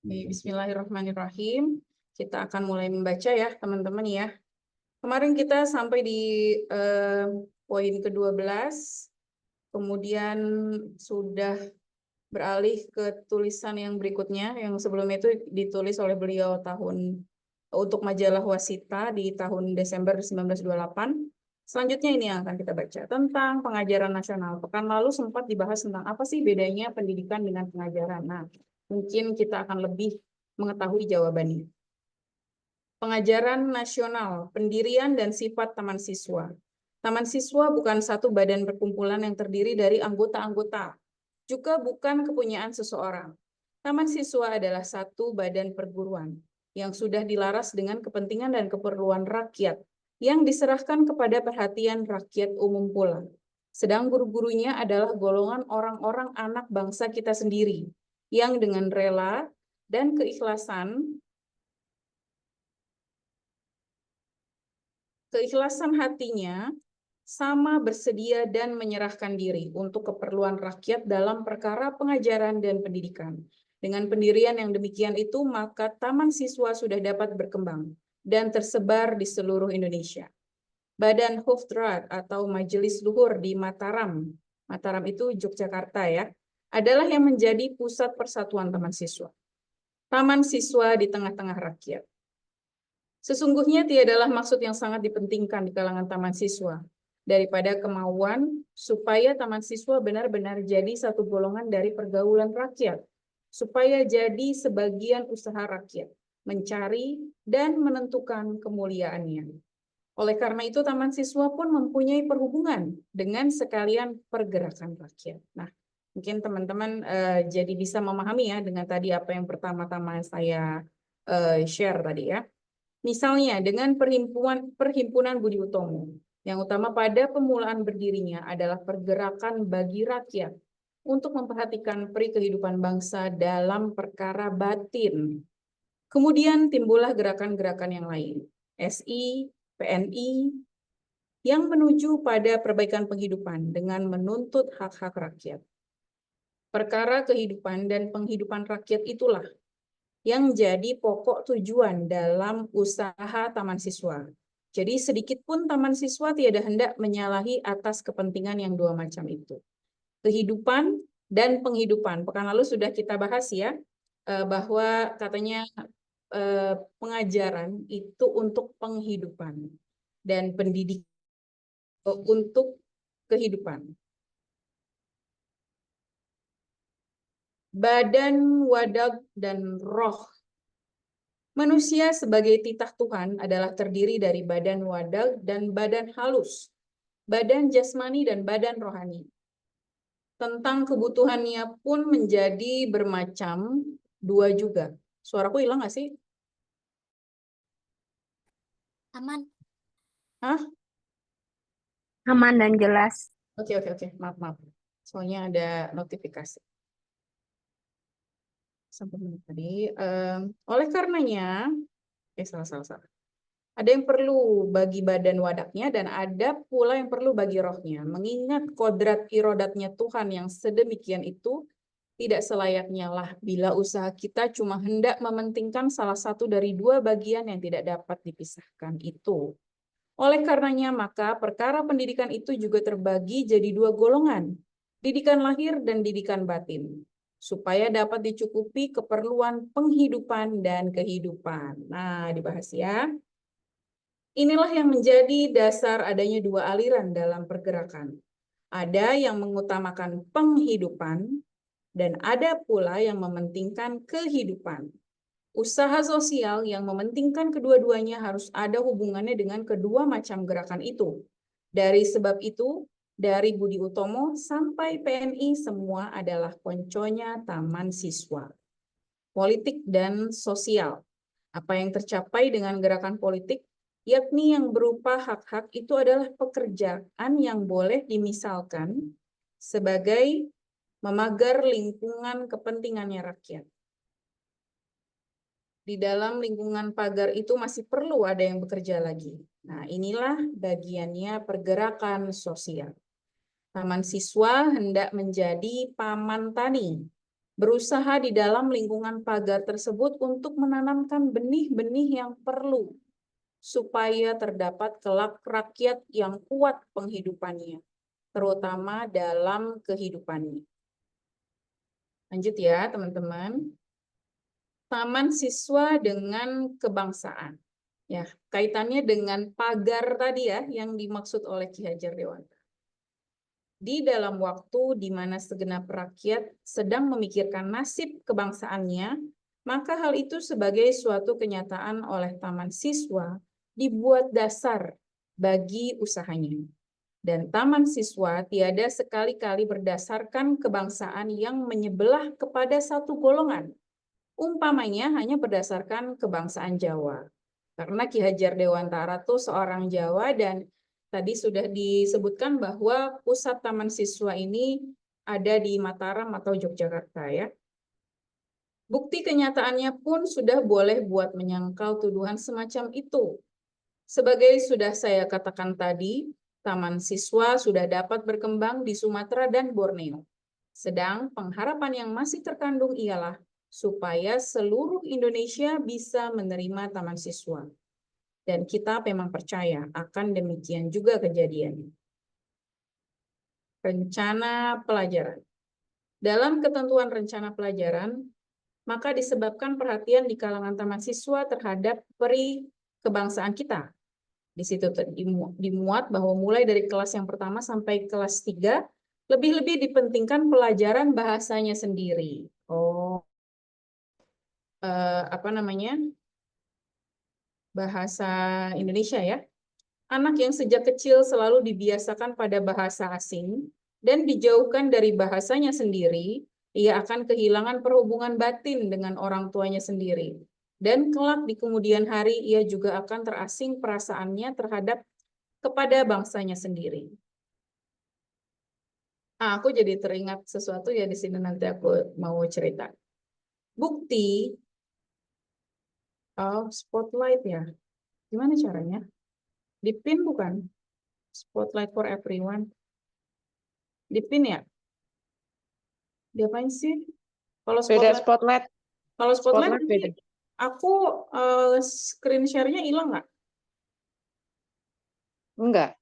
Bismillahirrahmanirrahim. Kita akan mulai membaca ya, teman-teman ya. Kemarin kita sampai di poin ke-12, kemudian sudah beralih ke tulisan yang berikutnya, yang sebelumnya itu ditulis oleh beliau untuk majalah Wasita di tahun Desember 1928. Selanjutnya ini yang akan kita baca tentang pengajaran nasional. Pekan lalu sempat dibahas tentang apa sih bedanya pendidikan dengan pengajaran. Nah, mungkin kita akan lebih mengetahui jawabannya. Pengajaran nasional, pendirian dan sifat taman siswa. Taman siswa bukan satu badan perkumpulan yang terdiri dari anggota-anggota, juga bukan kepunyaan seseorang. Taman siswa adalah satu badan perguruan yang sudah dilaras dengan kepentingan dan keperluan rakyat, yang diserahkan kepada perhatian rakyat umum pula. Sedang guru-gurunya adalah golongan orang-orang anak bangsa kita sendiri, yang dengan rela dan keikhlasan hatinya sama bersedia dan menyerahkan diri untuk keperluan rakyat dalam perkara pengajaran dan pendidikan. Dengan pendirian yang demikian itu, maka taman siswa sudah dapat berkembang dan tersebar di seluruh Indonesia. Badan Hofdraad atau Majelis Luhur di Mataram itu Yogyakarta ya, adalah yang menjadi pusat persatuan taman siswa. Taman siswa di tengah-tengah rakyat. Sesungguhnya tiadalah maksud yang sangat dipentingkan di kalangan taman siswa daripada kemauan supaya taman siswa benar-benar jadi satu golongan dari pergaulan rakyat, supaya jadi sebagian usaha rakyat mencari dan menentukan kemuliaannya. Oleh karena itu, taman siswa pun mempunyai perhubungan dengan sekalian pergerakan rakyat. Nah, mungkin teman-teman jadi bisa memahami ya dengan tadi apa yang pertama-tama saya share tadi ya. Misalnya dengan Perhimpunan Budi Utomo, yang utama pada pemulaan berdirinya adalah pergerakan bagi rakyat untuk memperhatikan peri kehidupan bangsa dalam perkara batin. Kemudian timbullah gerakan-gerakan yang lain, SI, PNI, yang menuju pada perbaikan penghidupan dengan menuntut hak-hak rakyat. Perkara kehidupan dan penghidupan rakyat itulah yang jadi pokok tujuan dalam usaha taman siswa. Jadi sedikit pun taman siswa tiada hendak menyalahi atas kepentingan yang dua macam itu. Kehidupan dan penghidupan. Pekan lalu sudah kita bahas ya, bahwa katanya pengajaran itu untuk penghidupan dan pendidikan untuk kehidupan. Badan, wadag, dan roh. Manusia sebagai titah Tuhan adalah terdiri dari badan wadag dan badan halus, badan jasmani dan badan rohani. Tentang kebutuhannya pun menjadi bermacam dua juga. Suaraku hilang nggak sih? Aman. Hah? Aman dan jelas. Oke. Maaf. Soalnya ada notifikasi. Sampai menit tadi. Oleh karenanya, salah. Ada yang perlu bagi badan wadaknya dan ada pula yang perlu bagi rohnya. Mengingat kodrat irodatnya Tuhan yang sedemikian itu, tidak selayaknya lah bila usaha kita cuma hendak mementingkan salah satu dari dua bagian yang tidak dapat dipisahkan itu. Oleh karenanya, maka perkara pendidikan itu juga terbagi jadi dua golongan, didikan lahir dan didikan batin, supaya dapat dicukupi keperluan penghidupan dan kehidupan. Nah, dibahas ya. Inilah yang menjadi dasar adanya dua aliran dalam pergerakan. Ada yang mengutamakan penghidupan, dan ada pula yang mementingkan kehidupan. Usaha sosial yang mementingkan kedua-duanya harus ada hubungannya dengan kedua macam gerakan itu. Dari sebab itu, dari Budi Utomo sampai PNI semua adalah konconya taman siswa. Politik dan sosial. Apa yang tercapai dengan gerakan politik, yakni yang berupa hak-hak itu adalah pekerjaan yang boleh dimisalkan sebagai memagar lingkungan kepentingannya rakyat. Di dalam lingkungan pagar itu masih perlu ada yang bekerja lagi. Nah, inilah bagiannya pergerakan sosial. Taman siswa hendak menjadi paman tani berusaha di dalam lingkungan pagar tersebut untuk menanamkan benih-benih yang perlu supaya terdapat kelak rakyat yang kuat penghidupannya, terutama dalam kehidupannya. Lanjut ya, teman-teman. Taman siswa dengan kebangsaan. Ya, kaitannya dengan pagar tadi ya, yang dimaksud oleh Ki Hajar Dewantara. Di dalam waktu di mana segenap rakyat sedang memikirkan nasib kebangsaannya, maka hal itu sebagai suatu kenyataan oleh taman siswa dibuat dasar bagi usahanya. Dan taman siswa tiada sekali-kali berdasarkan kebangsaan yang menyebelah kepada satu golongan. Umpamanya hanya berdasarkan kebangsaan Jawa. Karena Ki Hajar Dewantara tuh seorang Jawa dan tadi sudah disebutkan bahwa pusat taman siswa ini ada di Mataram atau Yogyakarta ya. Bukti kenyataannya pun sudah boleh buat menyangkal tuduhan semacam itu. Sebagai sudah saya katakan tadi, taman siswa sudah dapat berkembang di Sumatera dan Borneo. Sedang pengharapan yang masih terkandung ialah supaya seluruh Indonesia bisa menerima taman siswa. Dan kita memang percaya akan demikian juga kejadiannya. Rencana pelajaran. Dalam ketentuan rencana pelajaran, maka disebabkan perhatian di kalangan taman siswa terhadap peri kebangsaan kita. Di situ dimuat bahwa mulai dari kelas yang pertama sampai kelas 3, lebih-lebih dipentingkan pelajaran bahasanya sendiri. Bahasa Indonesia ya. Anak yang sejak kecil selalu dibiasakan pada bahasa asing dan dijauhkan dari bahasanya sendiri, ia akan kehilangan perhubungan batin dengan orang tuanya sendiri. Dan kelak di kemudian hari ia juga akan terasing perasaannya terhadap kepada bangsanya sendiri. Aku jadi teringat sesuatu ya di sini, nanti aku mau cerita. Bukti, spotlight ya. Gimana caranya? Dipin bukan? Spotlight for everyone. Dipin ya? Diapain sih? Kalau Beda spotlight, spotlight. spotlight beda. aku screen share-nya hilang nggak? Enggak,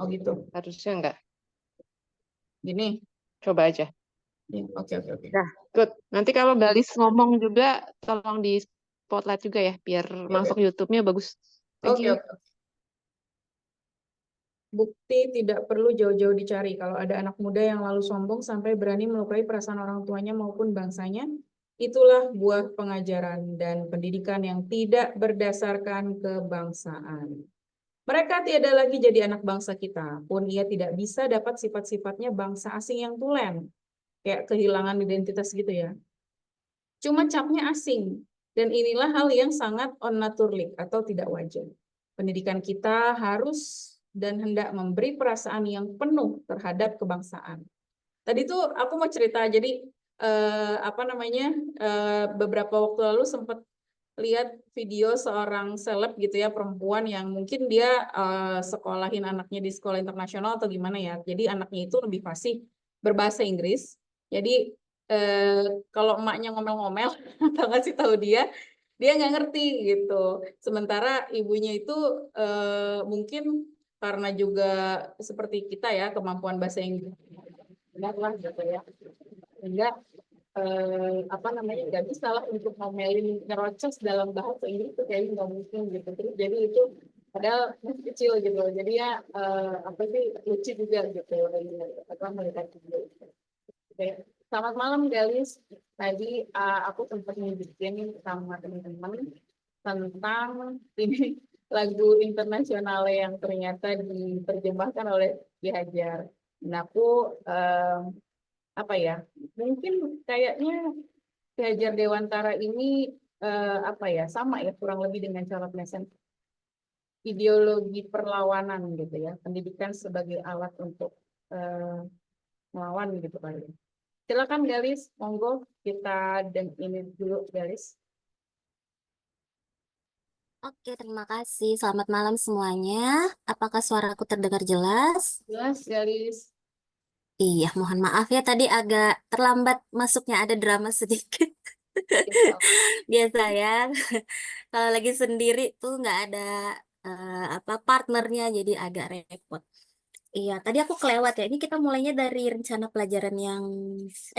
Oh gitu. harusnya enggak. Gini. Coba aja. Oke. Nah, good. Nanti kalau Galis ngomong juga, tolong di spotlight juga ya, biar masuk YouTube-nya bagus. Thank you. Oke. Bukti tidak perlu jauh-jauh dicari. Kalau ada anak muda yang lalu sombong sampai berani melukai perasaan orang tuanya maupun bangsanya, itulah buah pengajaran dan pendidikan yang tidak berdasarkan kebangsaan. Mereka tiada lagi jadi anak bangsa kita, pun ia tidak bisa dapat sifat-sifatnya bangsa asing yang tulen. Kayak kehilangan identitas gitu ya. Cuma capnya asing. Dan inilah hal yang sangat on-naturlik atau tidak wajar. Pendidikan kita harus dan hendak memberi perasaan yang penuh terhadap kebangsaan. Tadi tuh aku mau cerita, jadi beberapa waktu lalu sempat lihat video seorang seleb gitu ya, perempuan yang mungkin dia sekolahin anaknya di sekolah internasional atau gimana ya. Jadi anaknya itu lebih fasih berbahasa Inggris. Jadi kalau emaknya ngomel-ngomel atau ngasih tahu dia nggak ngerti gitu. Sementara ibunya itu mungkin karena juga seperti kita ya, kemampuan bahasa Inggris benar lah gitu ya. Sehingga nggak bisa lah untuk ngomelin ngerocos dalam bahasa Inggris itu kayaknya nggak mungkin gitu. Terus jadi itu padahal masih kecil gitu. Jadi ya lucu juga gitu melihat video. Oke. Selamat malam Galis. Tadi aku sempat nunjukin sama teman-teman tentang ini lagu internasional yang ternyata diterjemahkan oleh Ki Hajar. Nah, aku mungkin kayaknya Ki Hajar Dewantara ini sama ya kurang lebih dengan Charles Manson, ideologi perlawanan gitu ya, pendidikan sebagai alat untuk melawan gitu kali ya. Silakan Galis, monggo kita dan ini dulu Galis. Oke, terima kasih. Selamat malam semuanya. Apakah suaraku terdengar jelas? Jelas Galis. Iya, mohon maaf ya tadi agak terlambat masuknya, ada drama sedikit. Biasa ya, kalau lagi sendiri tuh nggak ada apa partnernya, jadi agak repot. Iya, tadi aku kelewat ya. Ini kita mulainya dari rencana pelajaran yang,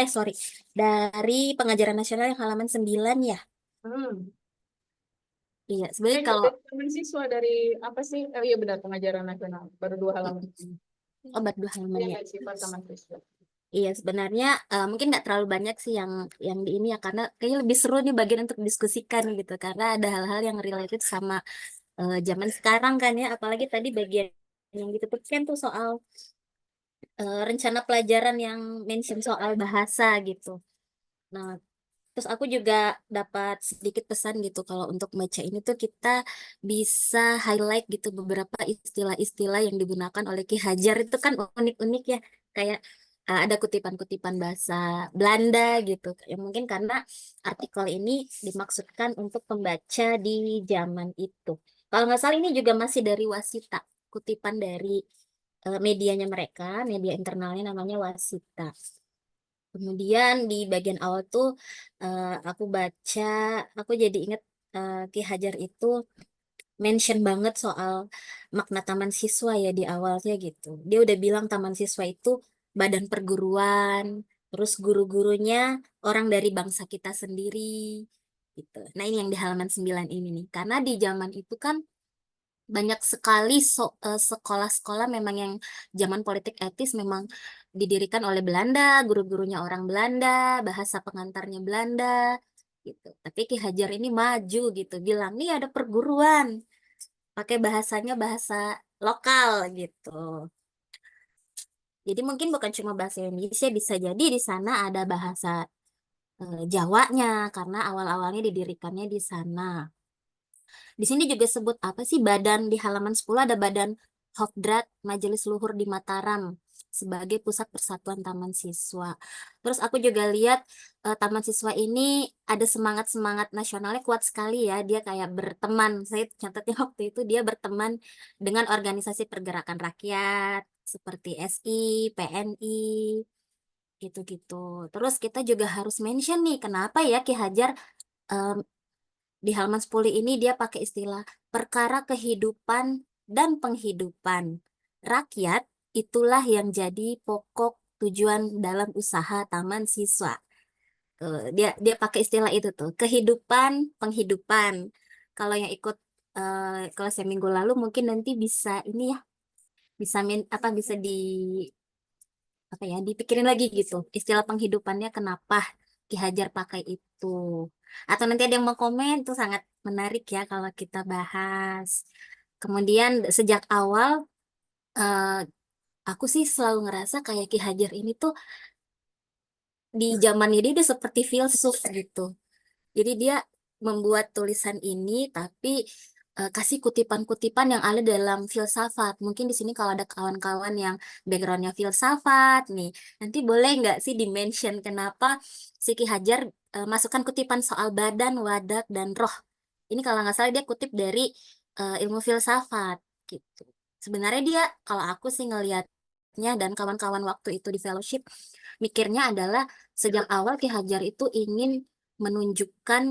sorry, dari pengajaran nasional yang halaman 9 ya. Hmm. Iya, sebenarnya kalau, Dari teman siswa dari apa sih? Oh iya benar, pengajaran nasional. Baru 2 halaman. obat 2 halaman Iya ya. nggak sifat teman siswa. Iya, sebenarnya mungkin nggak terlalu banyak sih yang di ini ya, karena kayaknya lebih seru nih bagian untuk diskusikan gitu, karena ada hal-hal yang related sama zaman sekarang kan ya, apalagi tadi bagian yang ditutupkan tuh soal rencana pelajaran yang mention soal bahasa gitu. Nah, terus aku juga dapat sedikit pesan gitu kalau untuk baca ini tuh kita bisa highlight gitu beberapa istilah-istilah yang digunakan oleh Ki Hajar itu kan unik-unik ya. Kayak ada kutipan-kutipan bahasa Belanda gitu. Ya mungkin karena artikel ini dimaksudkan untuk pembaca di zaman itu. Kalau nggak salah ini juga masih dari Wasita, kutipan dari medianya mereka, media internalnya namanya Wasita. Kemudian di bagian awal tuh aku baca, aku jadi inget Ki Hajar itu mention banget soal makna taman siswa ya di awalnya gitu. Dia udah bilang taman siswa itu badan perguruan, terus guru-gurunya orang dari bangsa kita sendiri gitu. Nah ini yang di halaman 9 ini nih. Karena di zaman itu kan banyak sekali sekolah-sekolah memang yang zaman politik etis memang didirikan oleh Belanda, guru-gurunya orang Belanda, bahasa pengantarnya Belanda gitu. Tapi Ki Hajar ini maju gitu, bilang nih ada perguruan, pakai bahasanya bahasa lokal gitu. Jadi mungkin bukan cuma bahasa Indonesia, bisa jadi di sana ada bahasa Jawanya karena awal-awalnya didirikannya di sana. Di sini juga sebut apa sih badan di halaman 10 ada badan Hofdrat Majelis Luhur di Mataram sebagai pusat persatuan taman siswa. Terus aku juga lihat taman siswa ini ada semangat-semangat nasionalnya kuat sekali ya. Dia kayak berteman. Saya catatnya waktu itu dia berteman dengan organisasi pergerakan rakyat seperti SI, PNI, gitu-gitu. Terus kita juga harus mention nih kenapa ya Ki Hajar em, di halaman 10 ini dia pakai istilah perkara kehidupan dan penghidupan. Rakyat itulah yang jadi pokok tujuan dalam usaha taman siswa. Dia pakai istilah itu tuh, kehidupan, penghidupan. Kalau yang ikut kelas yang minggu lalu mungkin nanti bisa ini ya, bisa apa bisa di apa ya, dipikirin lagi gitu. Istilah penghidupannya kenapa Ki Hajar pakai itu. Atau nanti ada yang mau komen, itu sangat menarik ya kalau kita bahas. Kemudian sejak awal, eh, aku sih selalu ngerasa kayak Ki Hajar ini tuh di zamannya dia udah seperti filsuf gitu. Jadi dia membuat tulisan ini tapi kasih kutipan-kutipan yang ada dalam filsafat. Mungkin di sini kalau ada kawan-kawan yang backgroundnya filsafat nih, nanti boleh nggak sih dimention kenapa si Ki Hajar masukkan kutipan soal badan, wadak, dan roh. Ini kalau nggak salah dia kutip dari ilmu filsafat gitu. Sebenarnya dia kalau aku sih ngelihatnya dan kawan-kawan waktu itu di fellowship mikirnya adalah sejak awal Ki Hajar itu ingin menunjukkan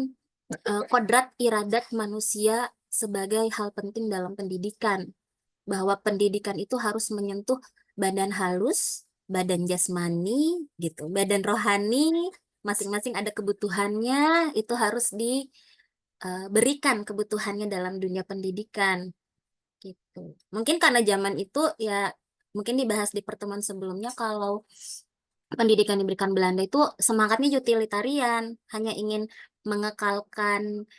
kodrat iradat manusia sebagai hal penting dalam pendidikan, bahwa pendidikan itu harus menyentuh badan halus, badan jasmani, gitu, badan rohani, masing-masing ada kebutuhannya, itu harus diberikan kebutuhannya dalam dunia pendidikan, gitu. Mungkin karena zaman itu ya, mungkin dibahas di pertemuan sebelumnya kalau pendidikan diberikan Belanda itu semangatnya utilitarian, hanya ingin mengekalkan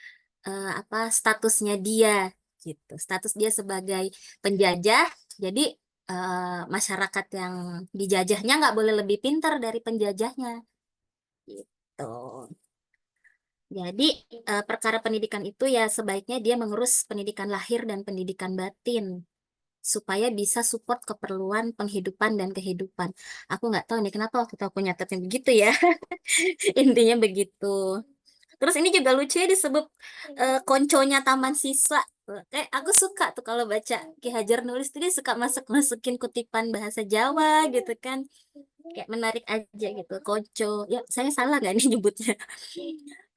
apa statusnya dia gitu. Status dia sebagai penjajah. Jadi masyarakat yang dijajahnya nggak boleh lebih pintar dari penjajahnya gitu. Jadi perkara pendidikan itu ya sebaiknya dia mengurus pendidikan lahir dan pendidikan batin supaya bisa support keperluan penghidupan dan kehidupan. Aku nggak tahu nih kenapa waktu itu aku nyatetnya begitu ya. Intinya begitu. Terus ini juga lucu ya disebut konconya taman siswa. Kayak aku suka tuh kalau baca Ki Hajar nulis tuh dia suka masuk-masukin kutipan bahasa Jawa gitu kan. kayak menarik aja gitu, koco. Ya, saya salah nggak nih nyebutnya?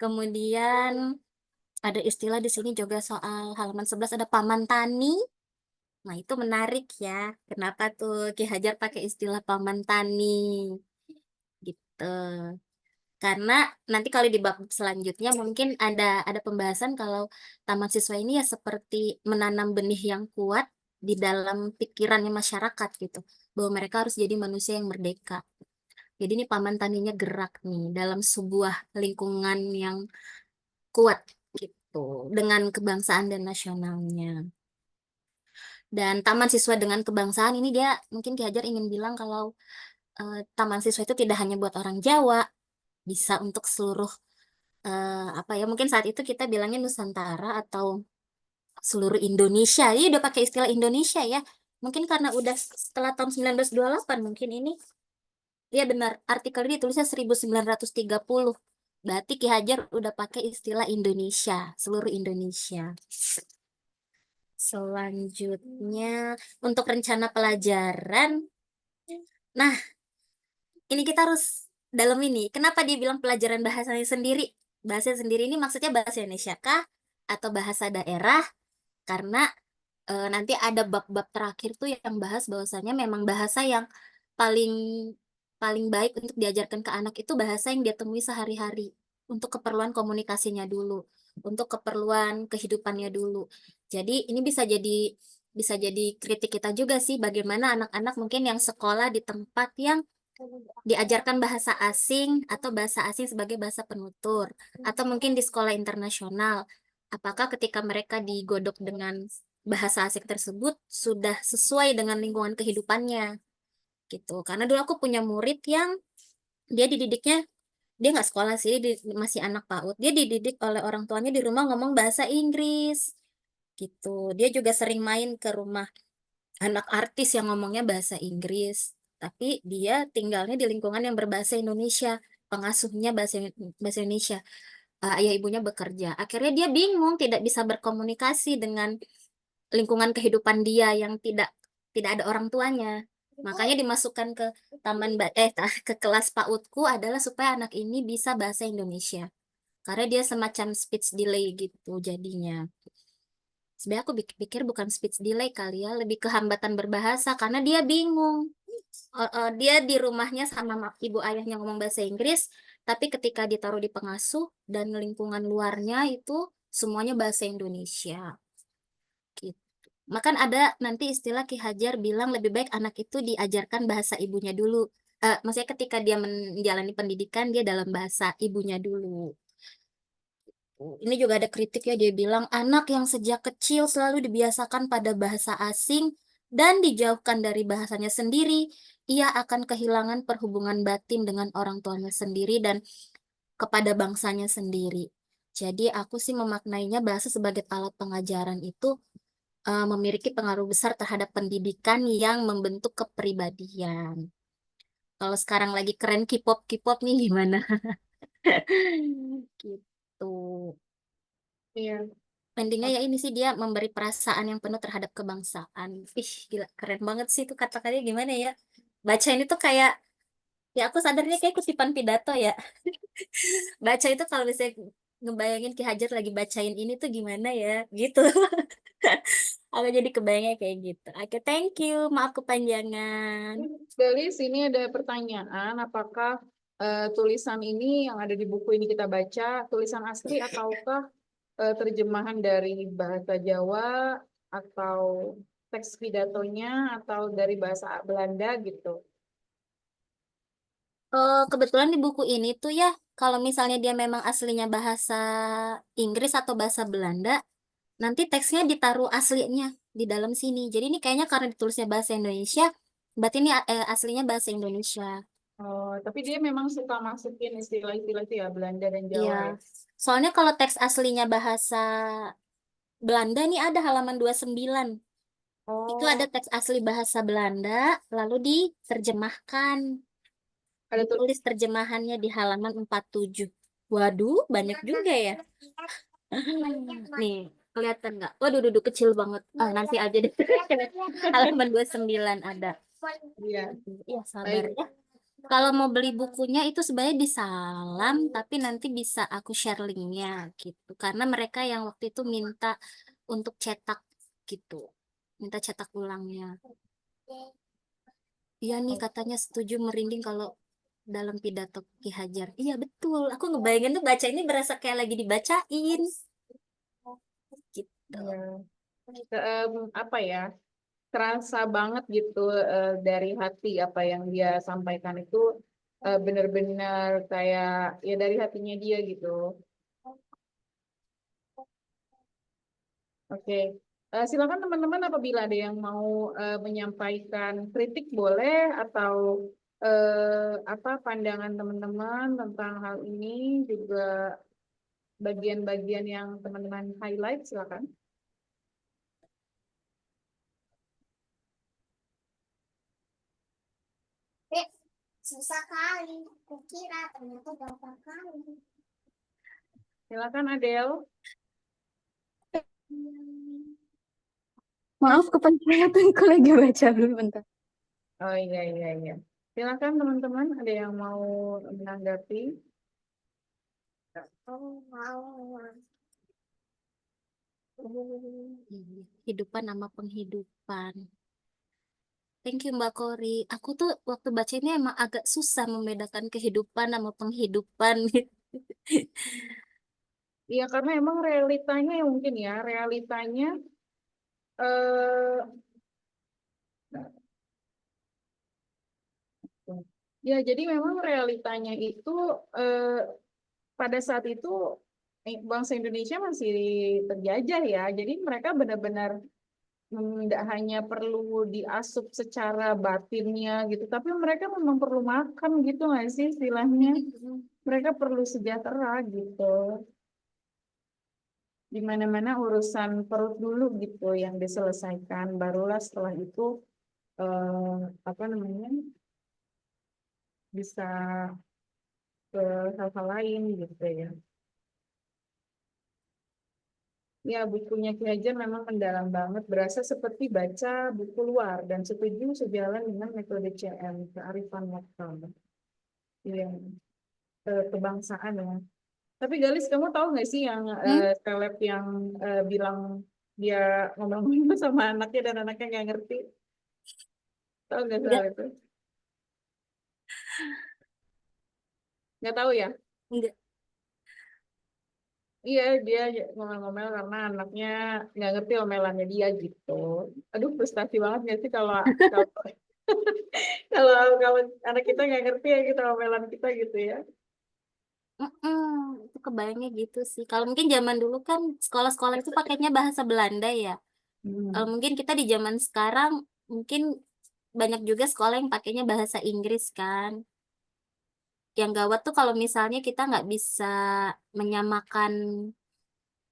Kemudian ada istilah di sini juga soal halaman 11 ada paman tani. Nah, itu menarik ya. Kenapa tuh Ki Hajar pakai istilah paman tani gitu? Karena nanti kalau di bab selanjutnya mungkin ada pembahasan kalau taman siswa ini ya seperti menanam benih yang kuat di dalam pikirannya masyarakat gitu. Bahwa mereka harus jadi manusia yang merdeka. Jadi ini paman taninya gerak nih dalam sebuah lingkungan yang kuat gitu dengan kebangsaan dan nasionalnya. Dan taman siswa dengan kebangsaan ini dia mungkin Ki Hajar ingin bilang kalau taman siswa itu tidak hanya buat orang Jawa, bisa untuk seluruh apa ya mungkin saat itu kita bilangnya Nusantara atau seluruh Indonesia. Ini udah pakai istilah Indonesia ya. Mungkin karena udah setelah tahun 1928 mungkin ini. Iya benar, artikel ini tulisnya 1930. Berarti Ki Hajar udah pakai istilah Indonesia, seluruh Indonesia. Selanjutnya untuk rencana pelajaran. Nah, ini kita harus dalam ini. Kenapa dia bilang pelajaran bahasanya sendiri? Bahasa sendiri ini maksudnya bahasa Indonesia kah? Atau bahasa daerah? Karena nanti ada bab-bab terakhir tuh yang bahas bahwasanya memang bahasa yang paling paling baik untuk diajarkan ke anak itu bahasa yang dia temui sehari-hari untuk keperluan komunikasinya dulu, untuk keperluan kehidupannya dulu. Jadi ini bisa jadi kritik kita juga sih bagaimana anak-anak mungkin yang sekolah di tempat yang diajarkan bahasa asing atau bahasa asing sebagai bahasa penutur atau mungkin di sekolah internasional. Apakah ketika mereka digodok dengan bahasa asing tersebut sudah sesuai dengan lingkungan kehidupannya gitu? Karena dulu aku punya murid yang dia dididiknya dia nggak sekolah sih, masih anak PAUD. Dia dididik oleh orang tuanya di rumah ngomong bahasa Inggris gitu. Dia juga sering main ke rumah anak artis yang ngomongnya bahasa Inggris, tapi dia tinggalnya di lingkungan yang berbahasa Indonesia, pengasuhnya bahasa Indonesia. Ayah ibunya bekerja. Akhirnya dia bingung, tidak bisa berkomunikasi dengan lingkungan kehidupan dia yang tidak tidak ada orang tuanya. Makanya dimasukkan ke ke kelas PAUDku adalah supaya anak ini bisa bahasa Indonesia. Karena dia semacam speech delay gitu jadinya. Sebenarnya aku pikir bukan speech delay kali ya, lebih ke hambatan berbahasa karena dia bingung. Dia di rumahnya sama ibu ayahnya ngomong bahasa Inggris, tapi ketika ditaruh di pengasuh dan lingkungan luarnya itu semuanya bahasa Indonesia. Gitu. Makan ada nanti istilah Ki Hajar bilang lebih baik anak itu diajarkan bahasa ibunya dulu. Maksudnya ketika dia menjalani pendidikan dia dalam bahasa ibunya dulu. Ini juga ada kritik ya, dia bilang anak yang sejak kecil selalu dibiasakan pada bahasa asing dan dijauhkan dari bahasanya sendiri, ia akan kehilangan perhubungan batin dengan orang tuanya sendiri dan kepada bangsanya sendiri. Jadi aku sih memaknainya bahasa sebagai alat pengajaran itu memiliki pengaruh besar terhadap pendidikan yang membentuk kepribadian. Kalau sekarang lagi keren K-pop nih gimana? Gitu. Iya. Endingnya ya ini sih dia memberi perasaan yang penuh terhadap kebangsaan. Ih, gila keren banget sih itu kata-katanya gimana ya? Baca ini tuh kayak ya aku sadarnya kayak kutipan pidato ya. Baca itu kalau misalnya ngebayangin Ki Hajar lagi bacain ini tuh gimana ya gitu. Aku jadi kebayangnya kayak gitu. Oke, thank you. Maaf kepanjangan. Dari sini ada pertanyaan, apakah tulisan ini yang ada di buku ini kita baca tulisan asli ataukah terjemahan dari bahasa Jawa atau teks pidatonya atau dari bahasa Belanda gitu. Kebetulan di buku ini tuh ya, kalau misalnya dia memang aslinya bahasa Inggris atau bahasa Belanda, nanti teksnya ditaruh aslinya di dalam sini. Jadi ini kayaknya karena ditulisnya bahasa Indonesia, berarti ini aslinya bahasa Indonesia. Oh, tapi dia memang suka masukin istilah-istilah itu ya, Belanda dan Iya. Jawa ya. Soalnya kalau teks aslinya bahasa Belanda nih ada halaman 29. Itu ada Oh, teks asli bahasa Belanda, lalu diterjemahkan. ada tuh. Ditulis terjemahannya di halaman 47. Waduh, banyak juga ya. Nih, kelihatan nggak? Waduh, duduk kecil banget. Nanti aja deh. Halaman 29 ada. Iya, Iya, sabar baik. ya. Kalau mau beli bukunya itu sebenarnya di Salam, tapi nanti bisa aku share linknya gitu. Karena mereka yang waktu itu minta untuk cetak gitu, minta cetak ulangnya. Iya nih katanya setuju merinding kalau dalam pidato Ki Hajar. Iya betul, aku ngebayangin tuh baca ini berasa kayak lagi dibacain gitu. Ya. Apa ya, terasa banget gitu dari hati apa yang dia sampaikan itu benar-benar kayak ya dari hatinya dia gitu. Oke. Silakan teman-teman apabila ada yang mau menyampaikan kritik boleh atau apa pandangan teman-teman tentang hal ini juga bagian-bagian yang teman-teman highlight silakan. Susah kali. Kukira ternyata gampang kali. Silakan Adele. Maaf kepanjangan aku lagi baca dulu bentar. Oh iya iya iya. Silakan teman-teman ada yang mau menanggapi. Oh, mau. Kehidupan sama penghidupan. Thank you Mbak Kori. Aku tuh waktu baca ini emang agak susah membedakan kehidupan sama penghidupan. Iya karena emang realitanya ya mungkin ya realitanya eh ya jadi memang realitanya itu eh, pada saat itu bangsa Indonesia masih terjajah ya. Jadi mereka benar-benar tidak hanya perlu diasup secara batinnya gitu, tapi mereka memang perlu makan gitu nggak sih istilahnya? Mereka perlu sejahtera gitu. Di mana-mana urusan perut dulu gitu yang diselesaikan, barulah setelah itu apa namanya bisa ke hal-hal lain gitu ya. Ya, bukunya Ki Hajar memang mendalam banget, berasa seperti baca buku luar dan setuju sejalan dengan metode CM, kearifan lokal, yang kebangsaan ya. Tapi Galis, kamu tahu nggak sih yang seleb yang bilang dia ngomong-ngomong sama anaknya dan anaknya nggak ngerti? Tahu nggak soal Enggak, itu? Nggak tahu ya? enggak. Iya, dia ngomel-ngomel karena anaknya nggak ngerti omelannya dia gitu. Aduh, frustasi banget nggak sih kalau kalau kalau kalau anak kita nggak ngerti ya kita omelan kita gitu ya. Itu kebayangnya gitu sih. Kalau mungkin zaman dulu kan sekolah-sekolah itu pakainya bahasa Belanda ya. Kalau Hmm. mungkin kita di zaman sekarang mungkin banyak juga sekolah yang pakainya bahasa Inggris kan. Yang gawat tuh kalau misalnya kita nggak bisa menyamakan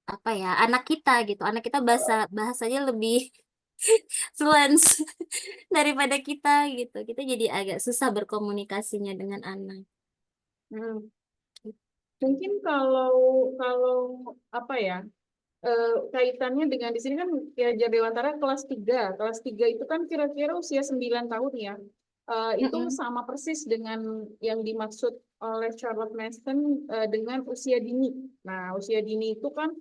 apa ya anak kita gitu. Anak kita bahasanya lebih fluent daripada kita gitu. Kita jadi agak susah berkomunikasinya dengan anak. Hmm. Mungkin kalau kalau apa ya kaitannya dengan di sini kan ya Dewantara kelas 3. Kelas 3 itu kan kira-kira usia 9 tahun ya. Itu Mm-mm. sama persis dengan yang dimaksud oleh Charlotte Mason dengan usia dini. Nah, usia dini itu kan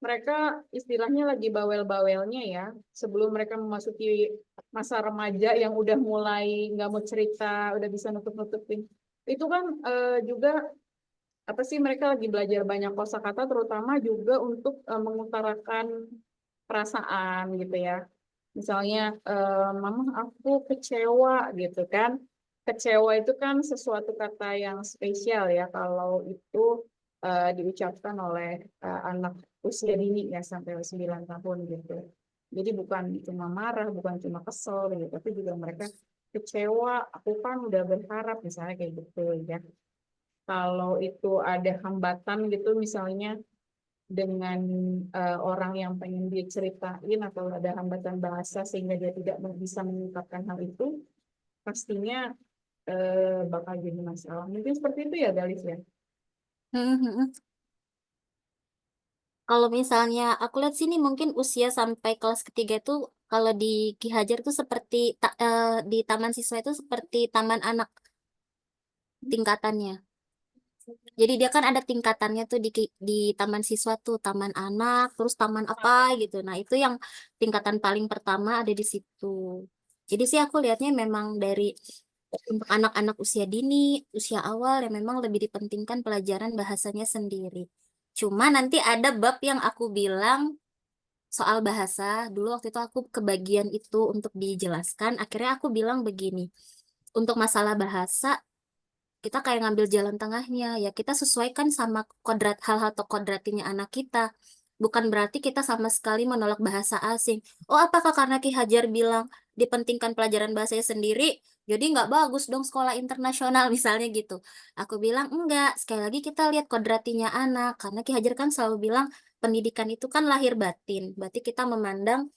mereka istilahnya lagi bawel-bawelnya ya. Sebelum mereka memasuki masa remaja yang udah mulai nggak mau cerita, udah bisa nutup-nutupin. Itu kan juga apa sih mereka lagi belajar banyak kosakata terutama juga untuk mengutarakan perasaan gitu ya. Misalnya mama aku kecewa gitu kan. Kecewa itu kan sesuatu kata yang spesial ya kalau itu diucapkan oleh anak usia dini ya sampai 9 tahun gitu. Jadi bukan cuma marah, bukan cuma kesel gitu, tapi juga mereka kecewa, aku kan udah berharap misalnya kayak gitu ya. Kalau itu ada hambatan gitu misalnya dengan orang yang pengen dia ceritain atau ada hambatan bahasa sehingga dia tidak bisa mengungkapkan hal itu, pastinya bakal jadi masalah. Mungkin seperti itu ya Galis ya. Mm-mm. Kalau misalnya aku lihat sini mungkin usia sampai kelas ketiga itu kalau di Ki Hajar tuh seperti di taman siswa itu seperti taman anak tingkatannya. Jadi dia kan ada tingkatannya tuh di taman siswa tuh, taman anak, terus taman apa gitu. Nah, itu yang tingkatan paling pertama ada di situ. Jadi sih aku lihatnya memang dari untuk anak-anak usia dini, usia awal yang memang lebih dipentingkan pelajaran bahasanya sendiri. Cuma nanti ada bab yang aku bilang soal bahasa. Dulu waktu itu aku kebagian itu untuk dijelaskan. Akhirnya aku bilang begini, untuk masalah bahasa kita kayak ngambil jalan tengahnya ya, kita sesuaikan sama kodrat hal-hal atau kodratinya anak kita, bukan berarti kita sama sekali menolak bahasa asing. Oh, apakah karena Ki Hajar bilang dipentingkan pelajaran bahasanya sendiri jadi nggak bagus dong sekolah internasional misalnya gitu? Aku bilang enggak, sekali lagi kita lihat kodratinya anak, karena Ki Hajar kan selalu bilang pendidikan itu kan lahir batin, berarti kita memandang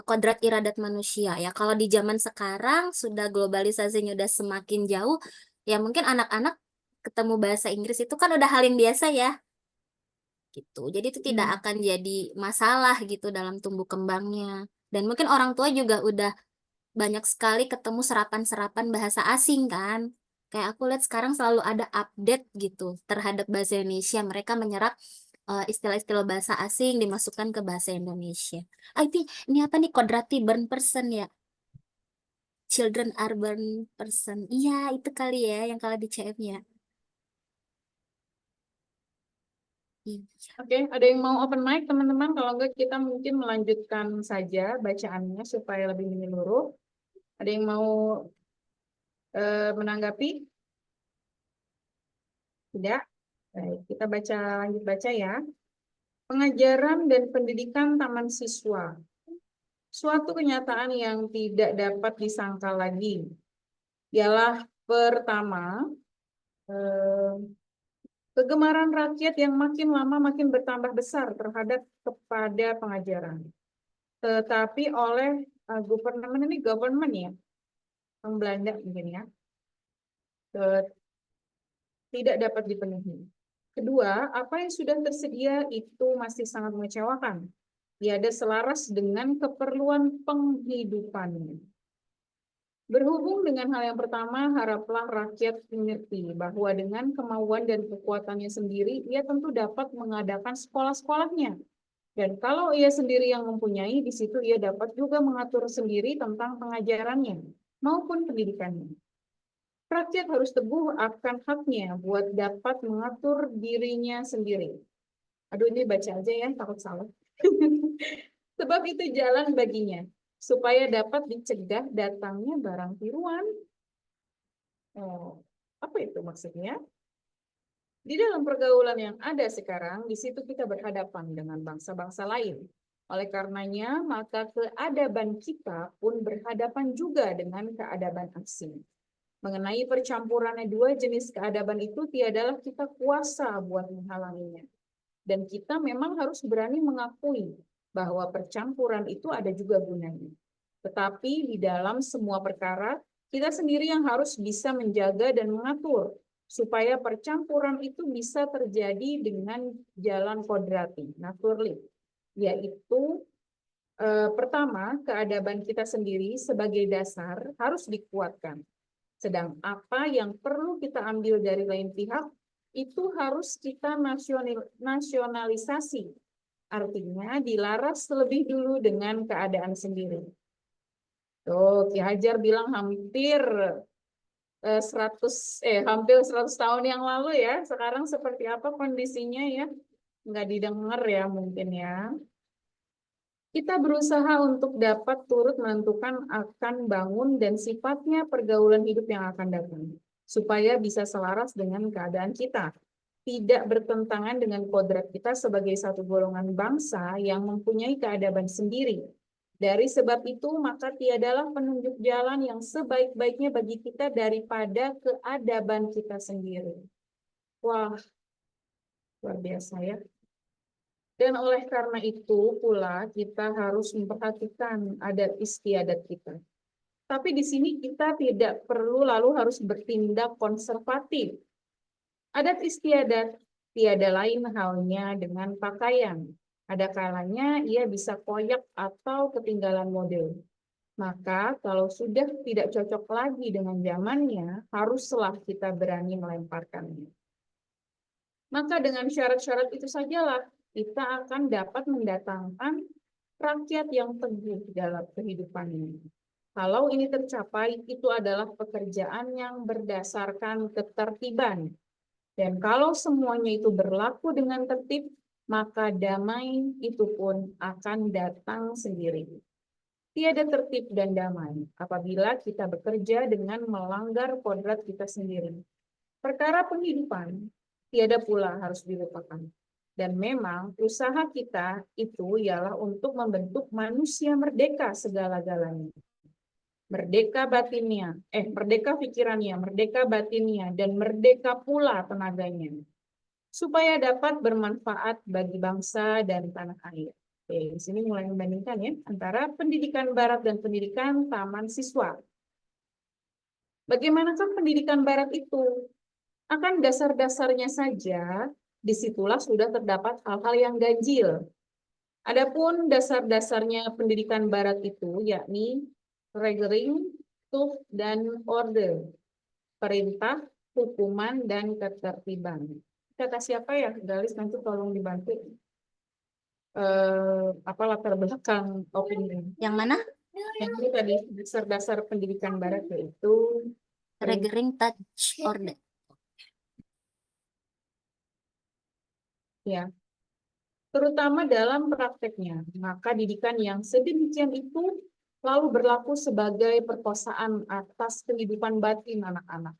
kodrat iradat manusia ya. Kalau di zaman sekarang sudah globalisasinya udah semakin jauh, ya mungkin anak-anak ketemu bahasa Inggris itu kan udah hal yang biasa ya, gitu. Jadi itu tidak akan jadi masalah gitu dalam tumbuh kembangnya. Dan mungkin orang tua juga udah banyak sekali ketemu serapan-serapan bahasa asing kan. Kayak aku lihat sekarang selalu ada update gitu terhadap bahasa Indonesia. Mereka menyerap istilah-istilah bahasa asing dimasukkan ke bahasa Indonesia. Ini apa nih kodrati burn person ya? Children urban person. Iya, itu kali ya yang kalau di CF-nya. Iya. Oke, ada yang mau open mic teman-teman? Kalau enggak kita mungkin melanjutkan saja bacaannya supaya lebih menyeluruh. Ada yang mau menanggapi? Tidak? Baik, kita lanjut baca ya. Pengajaran dan pendidikan taman siswa. Suatu kenyataan yang tidak dapat disangka lagi ialah pertama, kegemaran rakyat yang makin lama makin bertambah besar terhadap kepada pengajaran. Tetapi oleh government ya, orang Belanda mungkin ya, tidak dapat dipenuhi. Kedua, apa yang sudah tersedia itu masih sangat mengecewakan. Tiada selaras dengan keperluan penghidupannya. Berhubung dengan hal yang pertama, haraplah rakyat mengerti bahwa dengan kemauan dan kekuatannya sendiri, ia tentu dapat mengadakan sekolah-sekolahnya. Dan kalau ia sendiri yang mempunyai, di situ ia dapat juga mengatur sendiri tentang pengajarannya maupun pendidikannya. Rakyat harus teguh akan haknya buat dapat mengatur dirinya sendiri. Aduh, ini baca aja ya, takut salah. Sebab itu jalan baginya, supaya dapat dicegah datangnya barang tiruan. Apa itu maksudnya? Di dalam pergaulan yang ada sekarang, di situ kita berhadapan dengan bangsa-bangsa lain. Oleh karenanya, maka keadaban kita pun berhadapan juga dengan keadaban asing. Mengenai percampurannya dua jenis keadaban itu, tiadalah kita kuasa buat menghalanginya. Dan kita memang harus berani mengakui bahwa percampuran itu ada juga gunanya. Tetapi di dalam semua perkara, kita sendiri yang harus bisa menjaga dan mengatur supaya percampuran itu bisa terjadi dengan jalan kodrati, naturally, yaitu pertama, keadaban kita sendiri sebagai dasar harus dikuatkan. Sedang apa yang perlu kita ambil dari lain pihak, itu harus kita nasionalisasi. Artinya dilaras lebih dulu dengan keadaan sendiri. Tuh, Ki Hajar bilang hampir 100 tahun yang lalu ya. Sekarang seperti apa kondisinya ya? Nggak didengar ya mungkin ya. Kita berusaha untuk dapat turut menentukan akan bangun dan sifatnya pergaulan hidup yang akan datang, supaya bisa selaras dengan keadaan kita, tidak bertentangan dengan kodrat kita sebagai satu golongan bangsa yang mempunyai keadaban sendiri. Dari sebab itu, maka tiadalah penunjuk jalan yang sebaik-baiknya bagi kita daripada keadaban kita sendiri. Wah, luar biasa ya. Dan oleh karena itu pula kita harus memperhatikan adat istiadat kita. Tapi di sini kita tidak perlu lalu harus bertindak konservatif. Adat istiadat tiada lain halnya dengan pakaian. Ada kalanya ia bisa koyak atau ketinggalan model. Maka kalau sudah tidak cocok lagi dengan zamannya, haruslah kita berani melemparkannya. Maka dengan syarat-syarat itu sajalah kita akan dapat mendatangkan rakyat yang teguh dalam kehidupannya. Kalau ini tercapai, itu adalah pekerjaan yang berdasarkan ketertiban. Dan kalau semuanya itu berlaku dengan tertib, maka damai itu pun akan datang sendiri. Tiada tertib dan damai apabila kita bekerja dengan melanggar kodrat kita sendiri. Perkara penghidupan tiada pula harus dilupakan. Dan memang usaha kita itu ialah untuk membentuk manusia merdeka segala-galanya. Merdeka batinnya, merdeka pikirannya, merdeka batinnya, dan merdeka pula tenaganya. Supaya dapat bermanfaat bagi bangsa dan tanah air. Oke, di sini mulai membandingkan ya antara pendidikan barat dan pendidikan taman siswa. Bagaimanakah pendidikan barat itu? Akan dasar-dasarnya saja, disitulah sudah terdapat hal-hal yang ganjil. Adapun dasar-dasarnya pendidikan barat itu yakni Regeling, Tuch, dan Orde. Perintah, hukuman, dan ketertiban. Kata siapa ya? Galis nanti tolong dibantu. Apa latar belakang opini? Yang mana? Yang ini tadi dasar-dasar pendidikan barat yaitu Regering touch order. ya, terutama dalam prakteknya. Maka didikan yang sedemikian itu lalu berlaku sebagai perkosaan atas kehidupan batin anak-anak.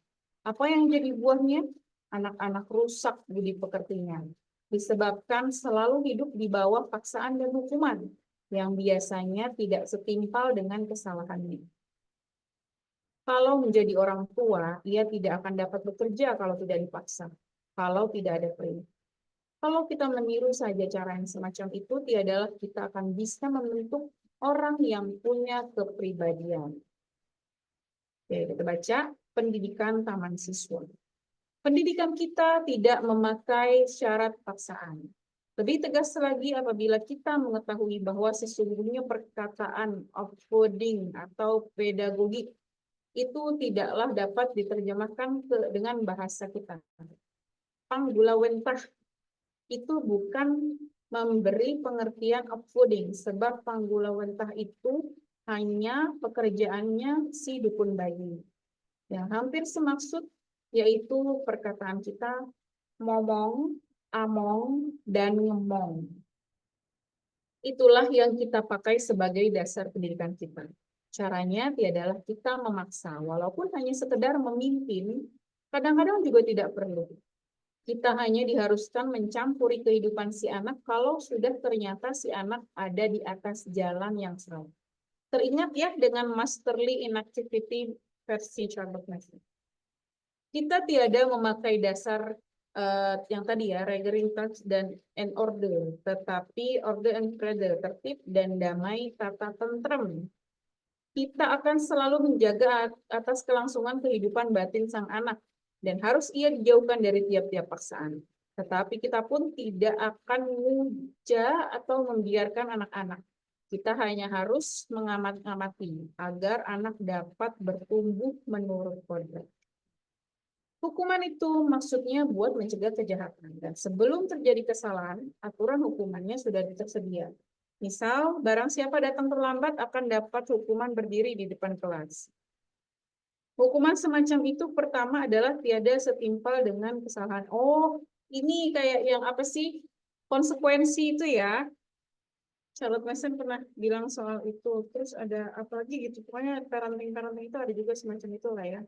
Apa yang jadi buahnya? Anak-anak rusak budi pekertinya. Disebabkan selalu hidup di bawah paksaan dan hukuman yang biasanya tidak setimpal dengan kesalahannya. Kalau menjadi orang tua, ia tidak akan dapat bekerja kalau tidak dipaksa, kalau tidak ada perintah. Kalau kita meniru saja cara yang semacam itu, tiadalah kita akan bisa membentuk orang yang punya kepribadian. Oke, kita baca pendidikan taman siswa. Pendidikan kita tidak memakai syarat paksaan. Lebih tegas lagi apabila kita mengetahui bahwa sesungguhnya perkataan uploading atau pedagogik itu tidaklah dapat diterjemahkan dengan bahasa kita. Panggulawentah itu bukan memberi pengertian uploading, sebab panggulawentah itu hanya pekerjaannya si dukun bayi. Yang hampir semaksud yaitu perkataan kita ngomong, among, dan ngemong. Itulah yang kita pakai sebagai dasar pendidikan kita. Caranya tiadalah kita memaksa, walaupun hanya sekedar memimpin, kadang-kadang juga tidak perlu. Kita hanya diharuskan mencampuri kehidupan si anak kalau sudah ternyata si anak ada di atas jalan yang salah. Teringat ya dengan Masterly Inactivity versi Charlotte Mason. Kita tiada memakai dasar yang tadi ya, Regering, Touch, dan Order, tetapi Order and Order, tertib dan damai, tata tentrem. Kita akan selalu menjaga atas kelangsungan kehidupan batin sang anak, dan harus ia dijauhkan dari tiap-tiap paksaan. Tetapi kita pun tidak akan muja atau membiarkan anak-anak. Kita hanya harus mengamati agar anak dapat bertumbuh menurut kodrat. Hukuman itu maksudnya buat mencegah kejahatan. Dan sebelum terjadi kesalahan, aturan hukumannya sudah tersedia. Misal, barang siapa datang terlambat akan dapat hukuman berdiri di depan kelas. Hukuman semacam itu pertama adalah tiada setimpal dengan kesalahan. Oh, ini kayak yang apa sih? Konsekuensi itu ya. Charlotte Mason pernah bilang soal itu. Terus ada apa lagi gitu. Pokoknya parenting-parenting itu ada juga semacam itu lah ya.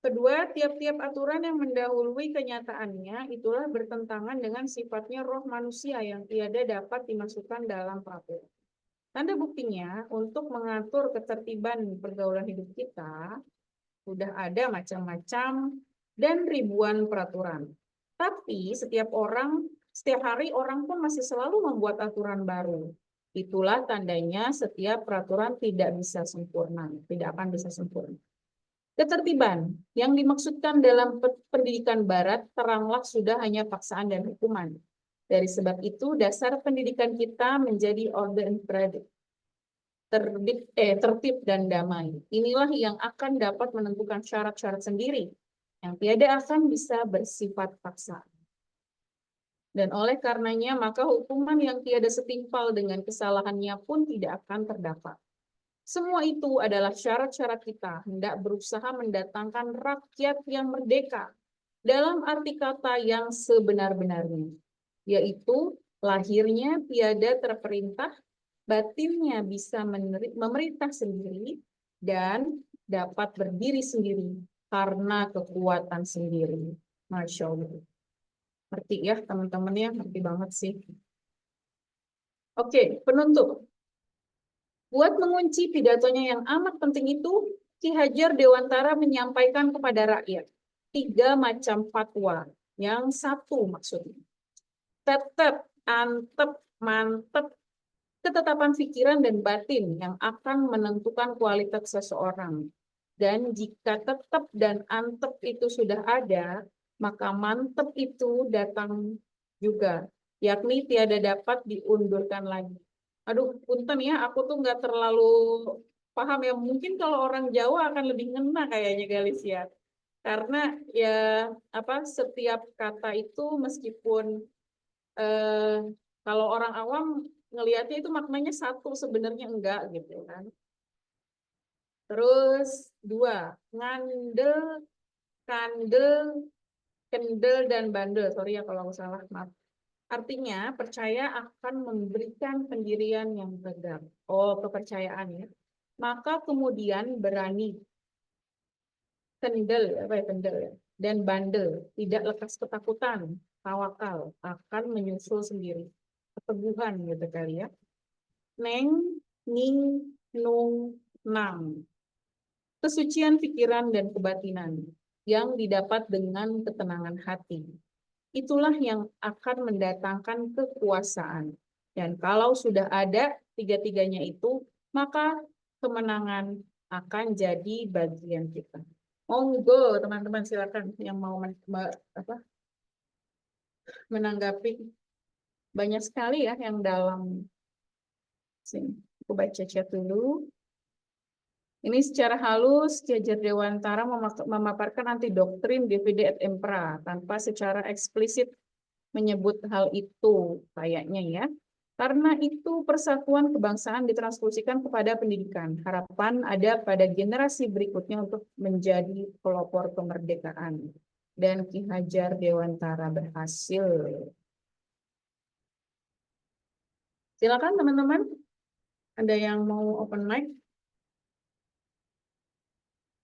Kedua, tiap-tiap aturan yang mendahului kenyataannya itulah bertentangan dengan sifatnya roh manusia yang tiada dapat dimasukkan dalam peraturan. Tanda buktinya, untuk mengatur ketertiban pergaulan hidup kita, sudah ada macam-macam dan ribuan peraturan. Tapi setiap hari orang pun masih selalu membuat aturan baru. Itulah tandanya setiap peraturan tidak bisa sempurna, tidak akan bisa sempurna. Ketertiban yang dimaksudkan dalam pendidikan barat teranglah sudah hanya paksaan dan hukuman. Dari sebab itu, dasar pendidikan kita menjadi order and credit. tertib dan damai. Inilah yang akan dapat menentukan syarat-syarat sendiri yang tiada akan bisa bersifat paksa. Dan oleh karenanya, maka hukuman yang tiada setimpal dengan kesalahannya pun tidak akan terdapat. Semua itu adalah syarat-syarat kita hendak berusaha mendatangkan rakyat yang merdeka dalam arti kata yang sebenar-benarnya, yaitu lahirnya tiada terperintah, batinnya bisa memerintah sendiri, dan dapat berdiri sendiri karena kekuatan sendiri. Masya Allah. Ngerti ya teman-teman ya, ngerti banget sih. Oke, penutup. Buat mengunci pidatonya yang amat penting itu, Ki Hajar Dewantara menyampaikan kepada rakyat 3 macam fatwa. Yang satu maksudnya, tetap, antep, mantep, ketetapan pikiran dan batin yang akan menentukan kualitas seseorang. Dan jika tetap dan antep itu sudah ada, maka mantep itu datang juga, yakni tiada dapat diundurkan lagi. Aduh, punten ya, aku tuh nggak terlalu paham ya. Mungkin kalau orang Jawa akan lebih ngena kayaknya, Galis ya. Karena ya apa, setiap kata itu meskipun kalau orang awam ngelihatnya itu maknanya satu, sebenarnya enggak gitu kan. Terus 2, ngandel, kandel, kendel, dan bandel. Sorry ya kalau aku salah, maaf. Artinya percaya akan memberikan pendirian yang tegak. Oh, kepercayaan ya. Maka kemudian berani, kendel, apa ya kendel ya, dan bandel, tidak lekas ketakutan, tawakal, akan menyusul sendiri. Keteguhan gitu kali ya. Neng, ning, nung, nang. Kesucian pikiran dan kebatinan yang didapat dengan ketenangan hati. Itulah yang akan mendatangkan kekuasaan. Dan kalau sudah ada 3-tiganya itu, maka kemenangan akan jadi bagian kita. Monggo teman-teman, silakan yang mau menanggapi. Banyak sekali ya yang dalam. Sini, aku baca chat dulu. Ini secara halus, Ki Hajar Dewantara memaparkan anti doktrin divide et impera tanpa secara eksplisit menyebut hal itu, kayaknya ya. Karena itu persatuan kebangsaan ditransfusikan kepada pendidikan. Harapan ada pada generasi berikutnya untuk menjadi pelopor kemerdekaan. Dan Ki Hajar Dewantara berhasil. Silakan teman-teman. Ada yang mau open mic?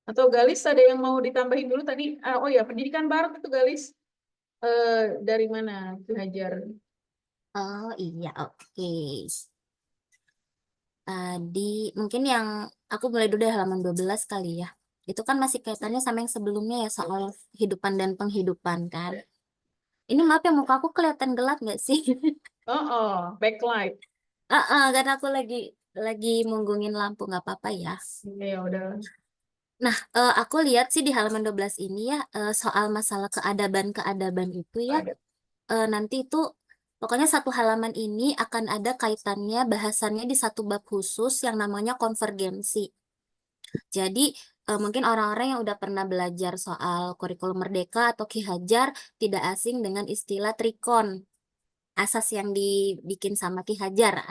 Atau Galis ada yang mau ditambahin dulu tadi? Oh ya, pendidikan barat itu Galis. Dari mana Ki Hajar? Oh iya, oke. Tadi mungkin yang aku mulai dulu dari halaman 12 kali ya. Itu kan masih kaitannya sama yang sebelumnya ya, soal kehidupan dan penghidupan kan. Ini maaf ya, muka aku kelihatan gelap nggak sih? Backlight. Karena aku lagi munggungin lampu, nggak apa-apa ya. Ya udah. Nah, aku lihat sih di halaman 12 ini ya, soal masalah keadaban-keadaban itu ya, nanti itu pokoknya satu halaman ini akan ada kaitannya bahasannya di satu bab khusus yang namanya konvergensi. Jadi mungkin orang-orang yang udah pernah belajar soal kurikulum Merdeka atau Ki Hajar tidak asing dengan istilah trikon. Asas yang dibikin sama Ki Hajar.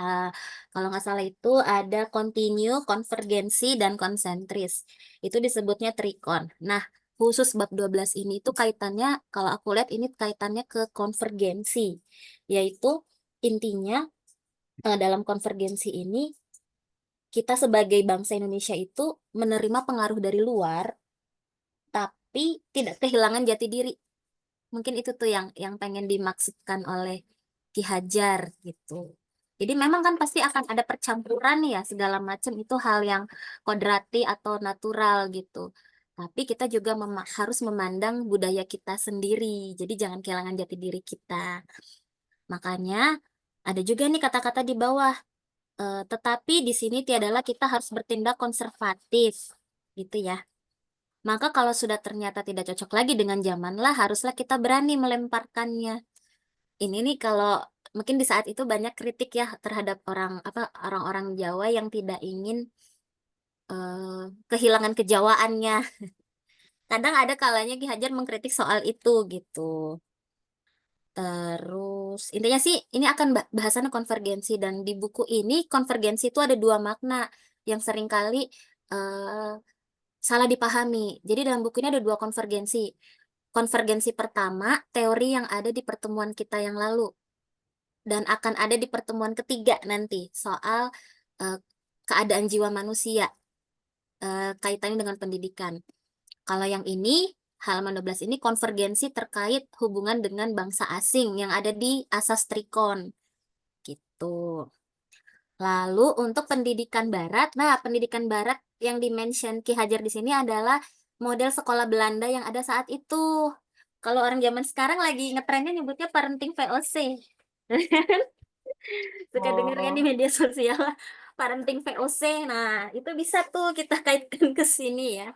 Kalau nggak salah itu ada kontinu, konvergensi, dan konsentris. Itu disebutnya trikon. Nah, khusus bab 12 ini itu kaitannya, kalau aku lihat ini kaitannya ke konvergensi. Yaitu intinya dalam konvergensi ini, kita sebagai bangsa Indonesia itu menerima pengaruh dari luar, tapi tidak kehilangan jati diri. Mungkin itu tuh yang pengen dimaksudkan oleh Ki Hajar gitu. Jadi memang kan pasti akan ada percampuran ya, segala macam itu hal yang kodrati atau natural gitu. Tapi kita juga harus memandang budaya kita sendiri. Jadi jangan kehilangan jati diri kita. Makanya ada juga nih kata-kata di bawah. Tetapi di sini tiadalah kita harus bertindak konservatif gitu ya. Maka kalau sudah ternyata tidak cocok lagi dengan zaman lah, haruslah kita berani melemparkannya. Ini nih kalau mungkin di saat itu banyak kritik ya terhadap orang-orang Jawa yang tidak ingin kehilangan kejawaannya. Kadang ada kalanya Ki Hajar mengkritik soal itu gitu. Terus intinya sih ini akan bahasannya konvergensi, dan di buku ini konvergensi itu ada dua makna yang seringkali eh, salah dipahami. Jadi dalam buku ini ada dua konvergensi. Konvergensi pertama, teori yang ada di pertemuan kita yang lalu, dan akan ada di pertemuan ketiga nanti soal eh, keadaan jiwa manusia kaitannya dengan pendidikan. Kalau yang ini, halaman 12 ini konvergensi terkait hubungan dengan bangsa asing yang ada di asas Trikon. Gitu. Lalu untuk pendidikan barat, nah pendidikan barat yang dimention Ki Hajar di sini adalah model sekolah Belanda yang ada saat itu. Kalau orang zaman sekarang lagi ngetrennya nyebutnya parenting VOC. Suka denger kan di Oh, media sosial, parenting VOC. Nah, itu bisa tuh kita kaitkan ke sini ya.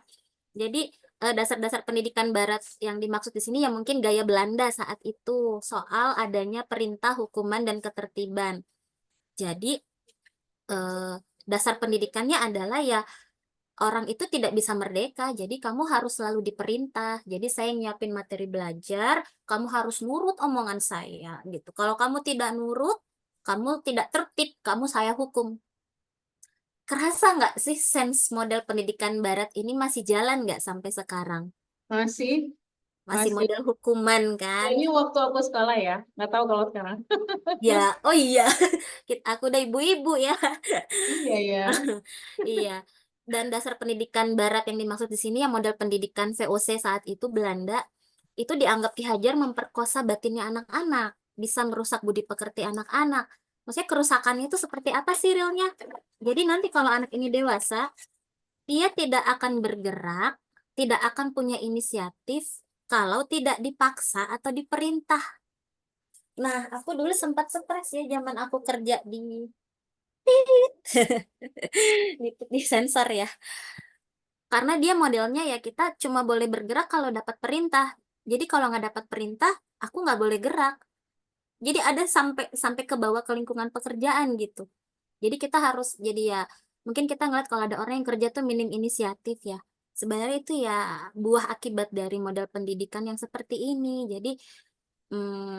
Jadi dasar-dasar pendidikan barat yang dimaksud di sini ya mungkin gaya Belanda saat itu, soal adanya perintah, hukuman, dan ketertiban. Jadi eh, dasar pendidikannya adalah ya orang itu tidak bisa merdeka, jadi kamu harus selalu diperintah. Jadi saya nyiapin materi belajar, kamu harus nurut omongan saya gitu. Kalau kamu tidak nurut, kamu tidak tertib, kamu saya hukum. Kerasa nggak sih sense model pendidikan barat ini masih jalan nggak sampai sekarang? masih, Masih masih. model hukuman kan? Kayaknya waktu aku sekolah ya, nggak tahu kalau sekarang. Ya, oh iya, aku udah ibu-ibu ya. Iya ya. Iya. Dan dasar pendidikan barat yang dimaksud di sini ya model pendidikan VOC saat itu Belanda itu dianggap Ki Hajar memperkosa batinnya anak-anak, bisa merusak budi pekerti anak-anak. Maksudnya kerusakannya itu seperti apa sih realnya? Jadi nanti kalau anak ini dewasa, dia tidak akan bergerak, tidak akan punya inisiatif kalau tidak dipaksa atau diperintah. Nah, aku dulu sempat stres ya zaman aku kerja di di sensor ya. Karena dia modelnya ya kita cuma boleh bergerak kalau dapat perintah. Jadi kalau nggak dapat perintah, aku nggak boleh gerak. Jadi ada sampai sampai ke bawah ke lingkungan pekerjaan gitu. Jadi kita harus jadi ya mungkin kita ngeliat kalau ada orang yang kerja tuh minim inisiatif ya. Sebenarnya itu ya buah akibat dari model pendidikan yang seperti ini. Jadi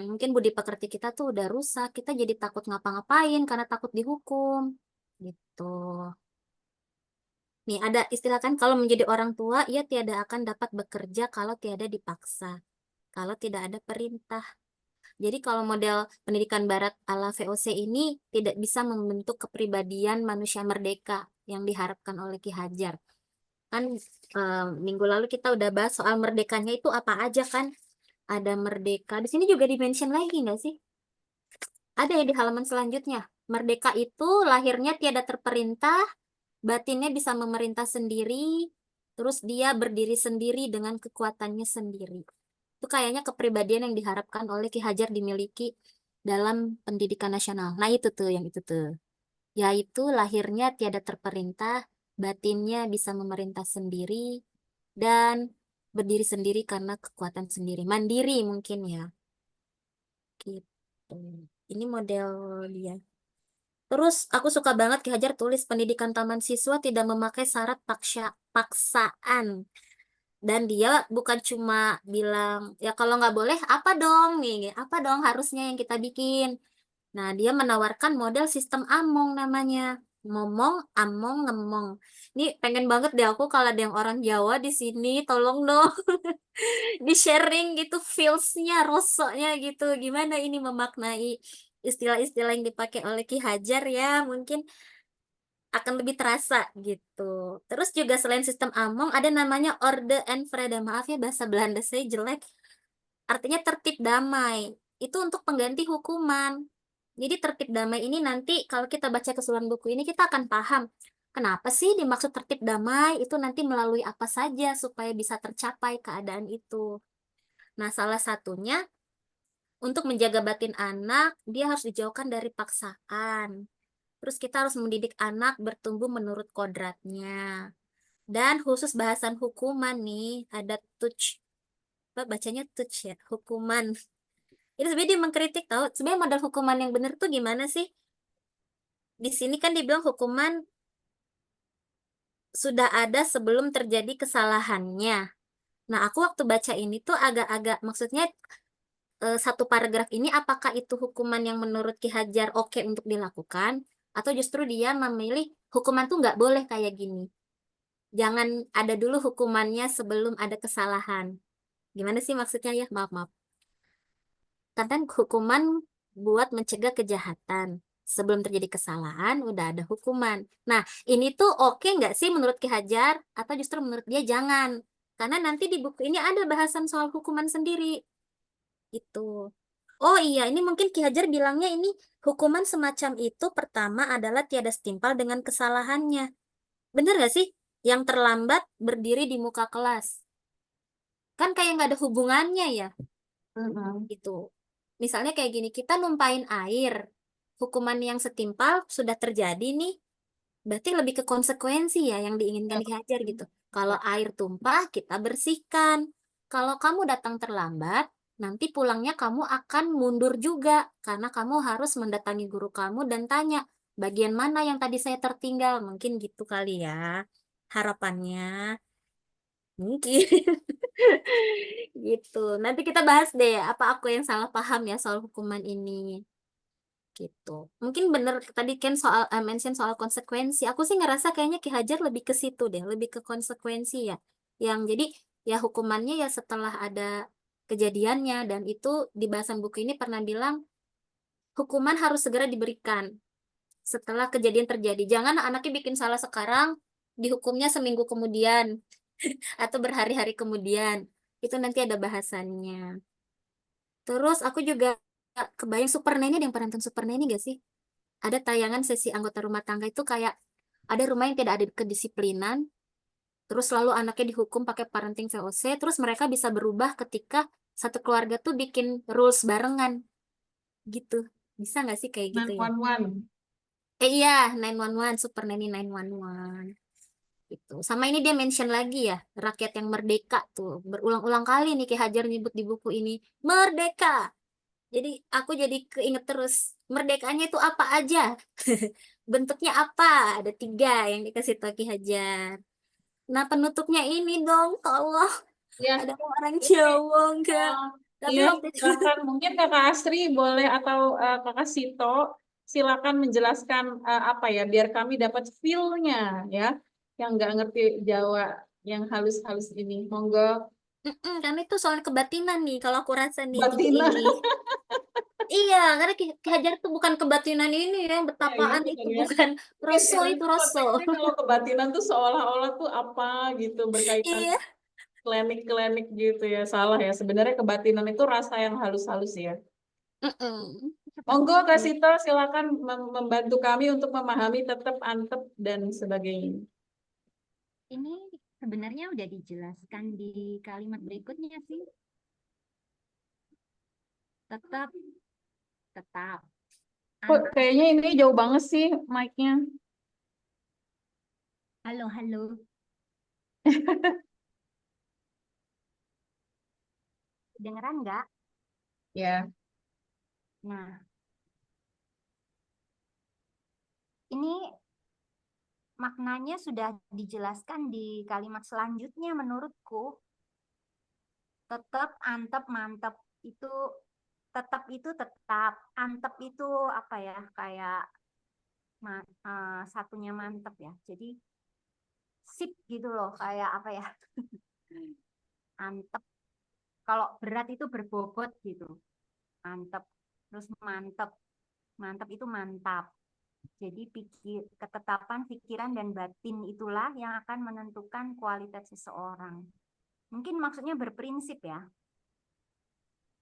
mungkin budi pekerti kita tuh udah rusak. Kita jadi takut ngapa-ngapain karena takut dihukum gitu. Nih, ada istilah kan kalau menjadi orang tua, ia tiada akan dapat bekerja kalau tiada dipaksa, kalau tidak ada perintah. Jadi kalau model pendidikan barat ala VOC ini tidak bisa membentuk kepribadian manusia merdeka yang diharapkan oleh Ki Hajar. Kan minggu lalu kita udah bahas soal merdekanya itu apa aja kan? Ada merdeka. Di sini juga dimention lagi nggak sih? Ada ya di halaman selanjutnya. Merdeka itu lahirnya tiada terperintah, batinnya bisa memerintah sendiri, terus dia berdiri sendiri dengan kekuatannya sendiri. Itu kayaknya kepribadian yang diharapkan oleh Ki Hajar dimiliki dalam pendidikan nasional. Nah itu tuh, yang itu tuh. Yaitu lahirnya tiada terperintah, batinnya bisa memerintah sendiri, dan berdiri sendiri karena kekuatan sendiri. Mandiri mungkin ya. Gitu. Ini model dia. Terus aku suka banget Ki Hajar tulis pendidikan taman siswa tidak memakai syarat paksaan. Dan dia bukan cuma bilang, ya kalau nggak boleh, apa dong nih? Apa dong harusnya yang kita bikin? Nah, dia menawarkan model sistem among namanya. Ngomong, among, ngemong. Ini pengen banget deh aku kalau ada yang orang Jawa di sini, tolong dong di-sharing gitu feels-nya, rosoknya gitu. Gimana ini memaknai istilah-istilah yang dipakai oleh Ki Hajar ya, mungkin akan lebih terasa gitu. Terus juga selain sistem among ada namanya orde en vrede. Maaf ya bahasa Belanda saya jelek. Artinya tertib damai. Itu untuk pengganti hukuman. Jadi tertib damai ini nanti kalau kita baca keseluruhan buku ini kita akan paham kenapa sih dimaksud tertib damai itu nanti melalui apa saja supaya bisa tercapai keadaan itu. Nah, salah satunya untuk menjaga batin anak, dia harus dijauhkan dari paksaan. Terus kita harus mendidik anak bertumbuh menurut kodratnya. Dan khusus bahasan hukuman nih, ada touch. Apa bacanya touch ya? Hukuman. Ini sebenarnya dia mengkritik tahu. Sebenarnya model hukuman yang benar tuh gimana sih? Di sini kan dibilang hukuman sudah ada sebelum terjadi kesalahannya. Nah, aku waktu baca ini tuh agak-agak, maksudnya satu paragraf ini apakah itu hukuman yang menurut Ki Hajar oke untuk dilakukan, atau justru dia memilih hukuman tuh nggak boleh kayak gini. Jangan ada dulu hukumannya sebelum ada kesalahan. Gimana sih maksudnya ya? Maaf, maaf. Kan hukuman buat mencegah kejahatan. Sebelum terjadi kesalahan, udah ada hukuman. Nah, ini tuh oke nggak sih menurut Ki Hajar? Atau justru menurut dia jangan? Karena nanti di buku ini ada bahasan soal hukuman sendiri. Itu. Oh iya, ini mungkin Ki Hajar bilangnya ini hukuman semacam itu pertama adalah tiada setimpal dengan kesalahannya. Bener nggak sih? Yang terlambat berdiri di muka kelas. Kan kayak nggak ada hubungannya ya. Gitu. Misalnya kayak gini, kita numpain air. Hukuman yang setimpal sudah terjadi nih. Berarti lebih ke konsekuensi ya yang diinginkan Ki Hajar gitu. Kalau air tumpah, kita bersihkan. Kalau kamu datang terlambat, nanti pulangnya kamu akan mundur juga. Karena kamu harus mendatangi guru kamu dan tanya, bagian mana yang tadi saya tertinggal. Mungkin gitu kali ya harapannya. Mungkin. Gitu. Nanti kita bahas deh apa aku yang salah paham ya soal hukuman ini. Gitu. Mungkin bener tadi kan soal mention soal konsekuensi. Aku sih ngerasa kayaknya Ki Hajar lebih ke situ deh, lebih ke konsekuensi ya. Yang jadi ya hukumannya ya setelah ada kejadiannya, dan itu di bahasan buku ini pernah bilang hukuman harus segera diberikan setelah kejadian terjadi. Jangan anaknya bikin salah sekarang, dihukumnya seminggu kemudian atau berhari-hari kemudian. Itu nanti ada bahasannya. Terus aku juga kebayang Super Nanny, ada yang pernah nonton Super Nanny gak sih? Ada tayangan sesi anggota rumah tangga itu kayak ada rumah yang tidak ada kedisiplinan, terus lalu anaknya dihukum pakai parenting VOC, terus mereka bisa berubah ketika satu keluarga tuh bikin rules barengan gitu. Bisa nggak sih kayak gitu ya? 911. Iya, 911, Super Nanny 911. Gitu. Sama ini dia mention lagi ya, rakyat yang merdeka tuh. Berulang-ulang kali nih Ki Hajar nyebut di buku ini, merdeka. Jadi aku jadi keinget terus, merdekanya itu apa aja? Bentuknya apa? Ada 3 yang dikasih tahu Ki Hajar. Nah, penutupnya ini dong, tolong. Ya, Ada orang ini, Jawa enggak? Tapi iya, waktu itu silakan. Mungkin Kakak Asri boleh atau Kakak Sito silakan menjelaskan apa ya, biar kami dapat feel-nya ya, yang nggak ngerti Jawa, yang halus-halus ini. Monggo, karena itu soal kebatinan nih, kalau aku rasa nih buku Batina. ini. Iya, karena Ki Hajar tuh bukan kebatinan ini ya, Ya, iya betapaan benar itu ya. bukan Mungkin Rosso itu itu Rosso. konteksnya kalau kebatinan tuh seolah-olah tuh apa gitu, berkaitan Iya. klinik-klinik gitu ya. Salah ya. Sebenarnya kebatinan itu rasa yang halus-halus ya. Mm-mm. Monggo Kak Sito, silakan membantu kami untuk memahami tetap, antep, dan sebagainya. Ini sebenarnya udah dijelaskan di kalimat berikutnya sih. Tetap, tetap. Kok kayaknya ini jauh banget sih mic-nya. Halo, halo. Dengeran nggak? Ya. Nah, ini maknanya sudah dijelaskan di kalimat selanjutnya menurutku. Tetap, antep, mantep. Itu tetap itu tetap. Antep itu apa ya? Kayak satunya mantep ya. Jadi sip gitu loh. Kayak apa ya? Antep. Kalau berat itu berbobot gitu. Mantep. Terus mantep. Mantep itu mantap. Jadi ketetapan pikiran dan batin itulah yang akan menentukan kualitas seseorang. Mungkin maksudnya berprinsip ya.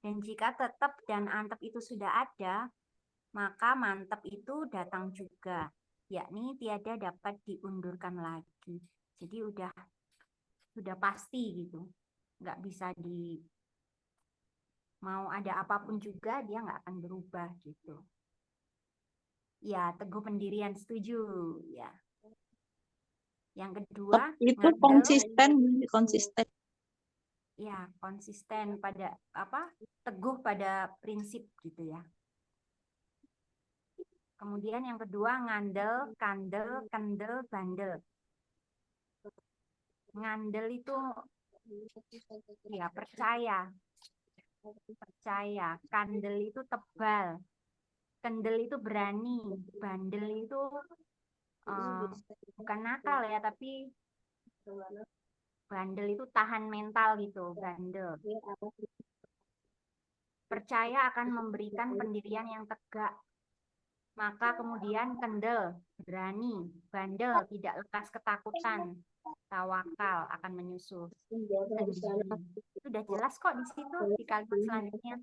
Dan jika tetap dan antep itu sudah ada, maka mantep itu datang juga, yakni tiada dapat diundurkan lagi. Jadi sudah pasti gitu, nggak bisa mau ada apapun juga dia nggak akan berubah gitu. Ya, teguh pendirian, setuju ya. Yang kedua, Itu ngandel. konsisten. ya konsisten pada teguh pada prinsip gitu ya. Kemudian yang kedua ngandel, kandel, kendel, bandel. Ngandel itu ya percaya, kandel itu tebal, kendel itu berani, bandel itu bukan nakal ya, tapi bandel itu tahan mental gitu, bandel. Percaya akan memberikan pendirian yang tegak. Maka kemudian kendel, berani, bandel, tidak lekas ketakutan, tawakal akan menyusul, sendiri. Itu udah jelas kok di situ di kalimat selanjutnya.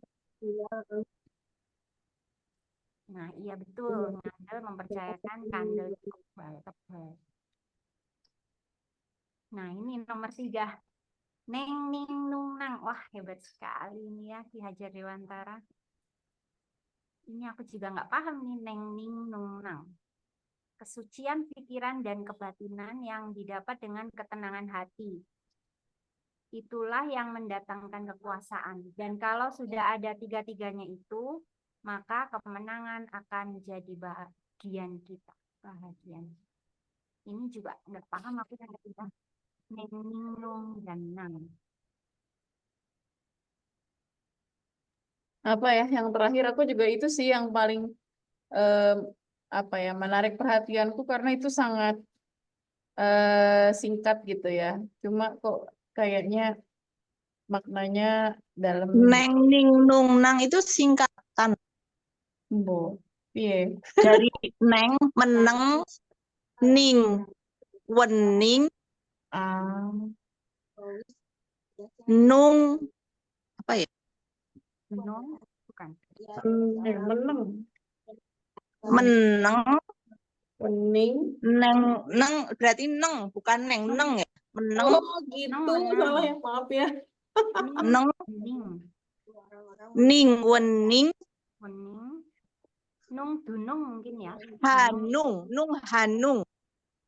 Nah, iya betul. Ngandel mempercayakan, kandel tebal. Nah, ini nomor 3. Neng, ning, nung, nang. Wah, hebat sekali ini ya Ki Hajar Dewantara. Ini aku juga nggak paham nih, neng, ning, nung, nang. Kesucian pikiran dan kebatinan yang didapat dengan ketenangan hati. Itulah yang mendatangkan kekuasaan. Dan kalau sudah ada tiga-tiganya itu, maka kemenangan akan jadi bagian kita. Bahagian. Ini juga nggak paham aku yang ketiga. Neng, ning, nung, dan nang. Apa ya, yang terakhir aku juga itu sih yang paling em, menarik perhatianku karena itu sangat singkat gitu ya. Cuma kok kayaknya maknanya dalam. Neng ning nung nang itu singkatan Bo. Iya. dari neng meneng ning wening Ah, nung apa ya Nung, bukan. menang. meneng Wening. neng neng berarti neng bukan neng neng ya meneng Oh gitu, menang. salah ya, maaf ya. neng Ning, ning wening wening. Nung, dunung mungkin ya. hanung nung hanung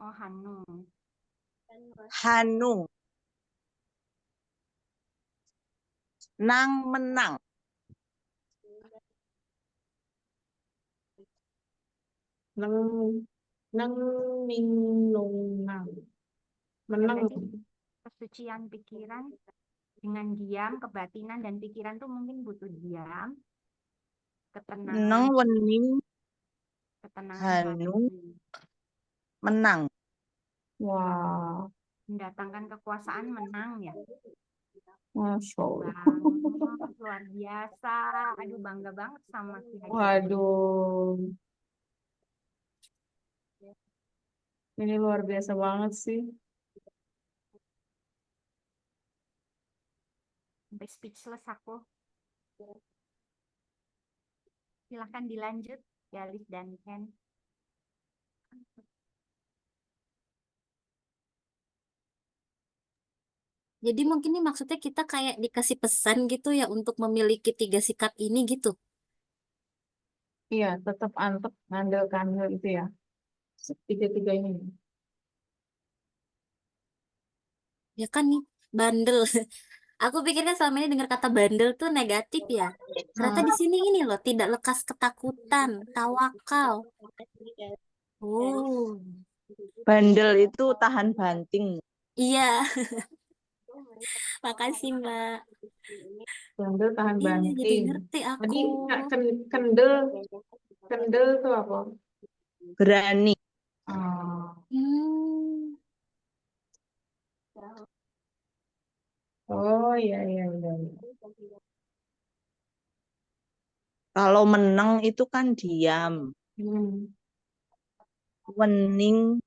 Oh, hanung. hanung nang menang Nang, nang, ning, nung, nang. Menang. Berarti kesucian pikiran dengan diam, kebatinan dan pikiran tuh mungkin butuh diam, ketenangan, neng wening ketenangan hanung hati, menang Wah, mendatangkan kekuasaan, menang ya. Masya Allah. Wah, luar biasa. Aduh, bangga banget sama Ki Hajar. Waduh, ini luar biasa banget sih. Sampai speechless aku. Silahkan dilanjut, Galis dan Ken. Jadi mungkin ini maksudnya kita kayak dikasih pesan gitu ya untuk memiliki 3 sikap ini gitu. Iya, tetap antep, ngandel, kandel itu ya. Tiga-tiga ini. Ya kan nih, bandel. Aku pikirnya selama ini dengar kata bandel tuh negatif ya. Ternyata di sini ini loh, tidak lekas ketakutan, tawakal. Oh, bandel itu tahan banting iya. Makasih, Mbak. Kendel tahan Iya, jadi banting. ngerti Tadi aku. kendel, kendel tuh apa? berani Ah, Hmm. oh iya iya iya. Iya. kalau menang itu kan diam Hmm. wening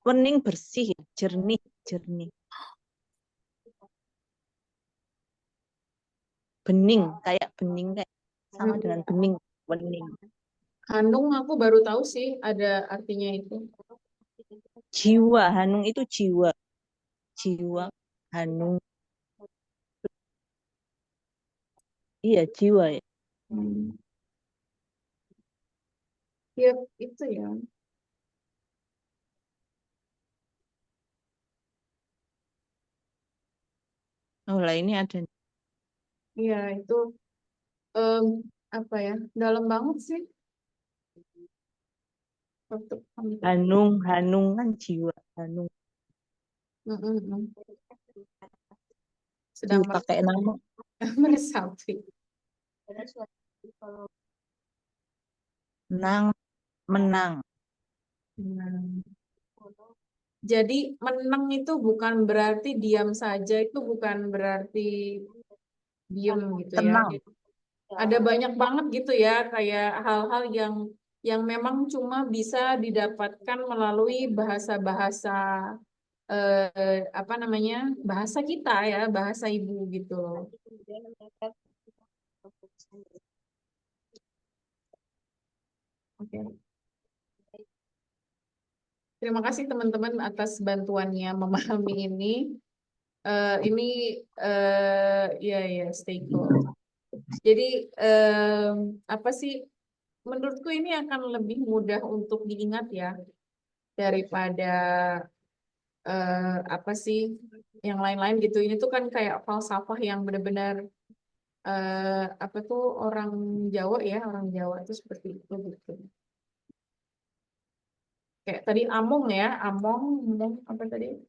wening bersih jernih jernih bening kayak sama dengan bening wening Hanung aku baru tahu sih ada artinya itu. jiwa hanung itu jiwa jiwa hanung iya jiwa ya Hmm. Ya itu ya. Oh lah ini ada Iya, itu em, apa ya? Dalam banget sih. Untuk Hanung, Hanung kan jiwa Hanung sedang dipakai nama meresapi. menang, menang. Nah, jadi menang itu bukan berarti diam saja, itu bukan berarti diem gitu ya. Tenang. Ada banyak banget gitu ya, kayak hal-hal yang memang cuma bisa didapatkan melalui bahasa-bahasa apa namanya, bahasa kita ya, bahasa ibu gitu. Oke. Terima kasih teman-teman atas bantuannya memahami ini. Ini ya ya stay cool. Jadi apa sih? Menurutku ini akan lebih mudah untuk diingat ya daripada apa sih yang lain-lain gitu. Ini tuh kan kayak falsafah yang benar-benar apa tuh orang Jawa ya, orang Jawa itu seperti itu gitu. Kayak tadi among ya, among apa tadi?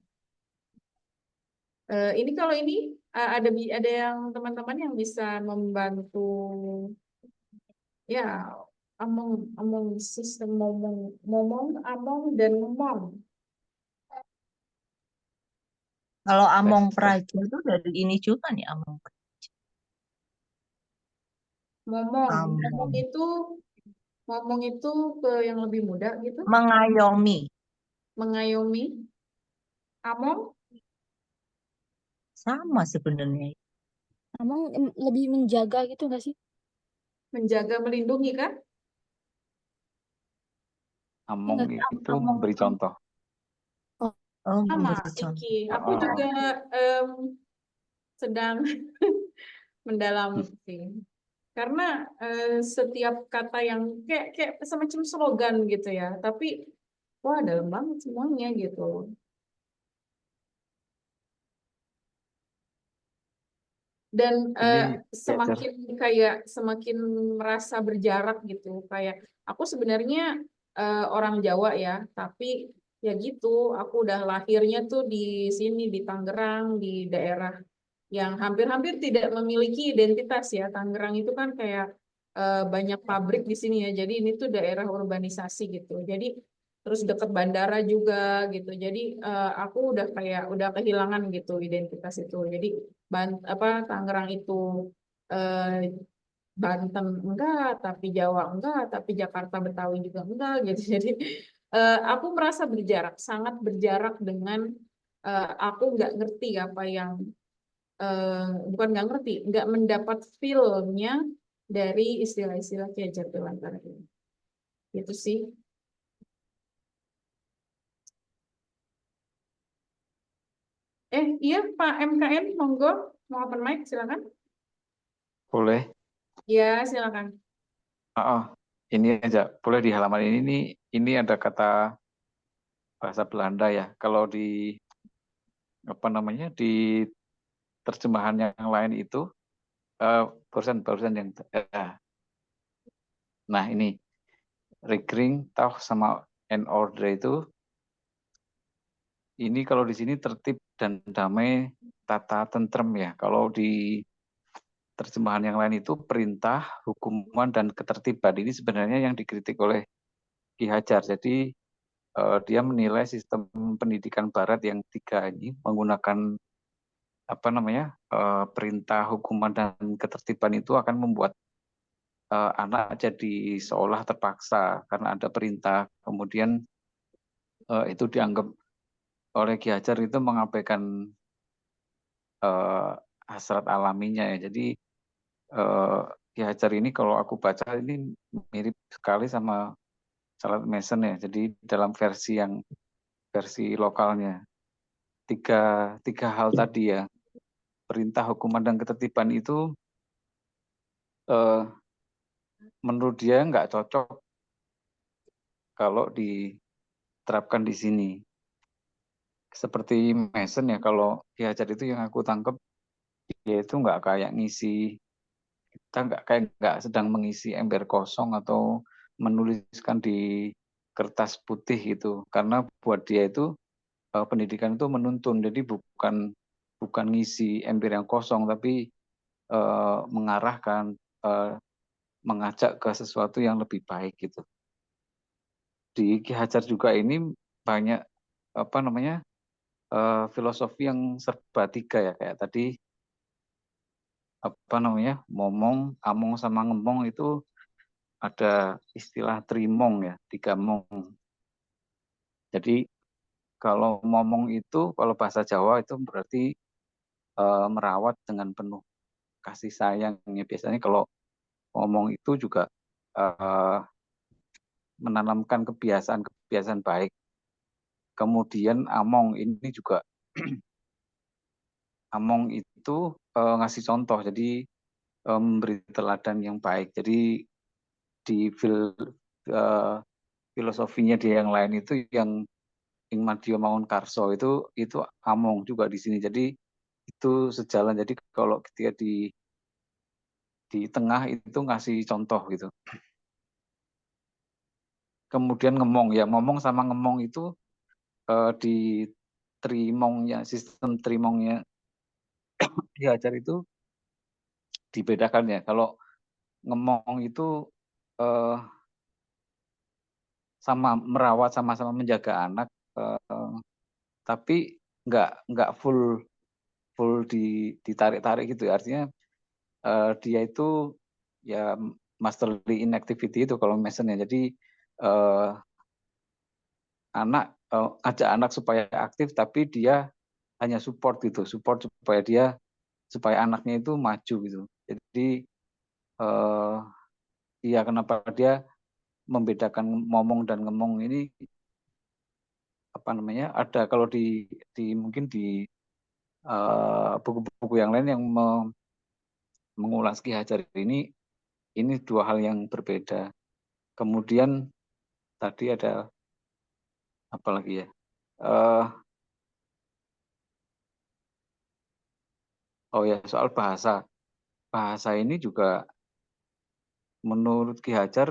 Ini kalau ini ada yang teman-teman yang bisa membantu ya among sistem momong among dan ngomong. Kalau Among Tes. Praja itu dari ini juga nih Among. Ngomong Among. ngomong itu ke yang lebih muda gitu, Mengayomi. mengayomi. Among Sama sebenarnya. Emang lebih menjaga gitu nggak sih? menjaga, melindungi kan? Among Enggak. itu memberi contoh. Oh, Sama, memberi contoh. Iki. Aku Oh, juga sedang mendalami sih. Karena setiap kata yang kayak semacam slogan gitu ya, tapi wah dalam banget semuanya gitu. Dan ini belajar. semakin merasa berjarak gitu. Kayak aku sebenarnya orang Jawa ya, tapi ya gitu, aku udah lahirnya tuh di sini di Tangerang, di daerah yang hampir-hampir tidak memiliki identitas ya. Tangerang itu kan kayak banyak pabrik di sini ya. Jadi ini tuh daerah urbanisasi gitu. Jadi terus dekat bandara juga gitu. Jadi aku udah kayak udah kehilangan gitu identitas itu. Jadi apa Tangerang itu eh, Banten enggak, tapi Jawa enggak, tapi Jakarta Betawi juga enggak gitu. Jadi aku merasa berjarak, sangat berjarak dengan aku nggak ngerti apa yang bukan nggak ngerti, nggak mendapat feel-nya dari istilah-istilah kayak Jatiwanara ini. Itu sih. Iya Pak MKN, monggo mau open mic silakan. Boleh. Ya silakan. Oh, ini aja. Boleh di halaman ini ada kata bahasa Belanda ya. Kalau di apa namanya di terjemahan yang lain itu barusan yang nah ini regering tau sama en order itu ini kalau di sini tertib dan damai tata tentrem ya. Kalau di terjemahan yang lain itu perintah, hukuman dan ketertiban. Ini sebenarnya yang dikritik oleh Ki Hajar. Jadi dia menilai sistem pendidikan Barat yang 3 ini menggunakan apa namanya perintah, hukuman dan ketertiban itu akan membuat anak jadi seolah terpaksa karena ada perintah. Kemudian itu dianggap oleh Ki Hajar itu mengabaikan hasrat alaminya ya. Jadi Ki Hajar ini kalau aku baca ini mirip sekali sama Charles Mason ya. Jadi dalam versi lokalnya tiga hal tadi ya, perintah, hukuman dan ketertiban itu menurut dia nggak cocok kalau diterapkan di sini. Seperti Mason ya, kalau Ki Hajar itu yang aku tangkap dia itu nggak kayak ngisi, kita nggak sedang mengisi ember kosong atau menuliskan di kertas putih gitu, karena buat dia itu pendidikan itu menuntun, jadi bukan ngisi ember yang kosong, tapi mengarahkan, mengajak ke sesuatu yang lebih baik gitu. Di Ki Hajar juga ini banyak filosofi yang serba tiga ya, kayak tadi momong, among sama ngemong itu ada istilah trimong ya, 3 mong. Jadi kalau momong itu kalau bahasa Jawa itu berarti merawat dengan penuh kasih sayang. Ya, biasanya kalau ngomong itu juga menanamkan kebiasaan baik. Kemudian among ini juga among itu ngasih contoh, jadi memberi teladan yang baik. Jadi di filosofinya dia yang lain itu yang Ingmadio Mangunkarso itu among juga di sini. Jadi itu sejalan. Jadi kalau ketika di tengah itu ngasih contoh gitu. Kemudian ngemong ya, ngomong sama ngemong itu di trimongnya, sistem trimongnya Ki Hajar itu dibedakan ya. Kalau ngemong itu merawat, sama-sama menjaga anak, tapi nggak full ditarik-tarik gitu ya. Artinya dia itu ya masterly in activity itu kalau Mason ya. Jadi ajak anak supaya aktif, tapi dia hanya support supaya anaknya itu maju gitu. Jadi ya kenapa dia membedakan momong dan ngemong ini ada kalau di mungkin di buku-buku yang lain yang mengulas Ki Hajar ini dua hal yang berbeda. Kemudian tadi ada apa lagi ya? Oh ya, soal bahasa. Bahasa ini juga menurut Ki Hajar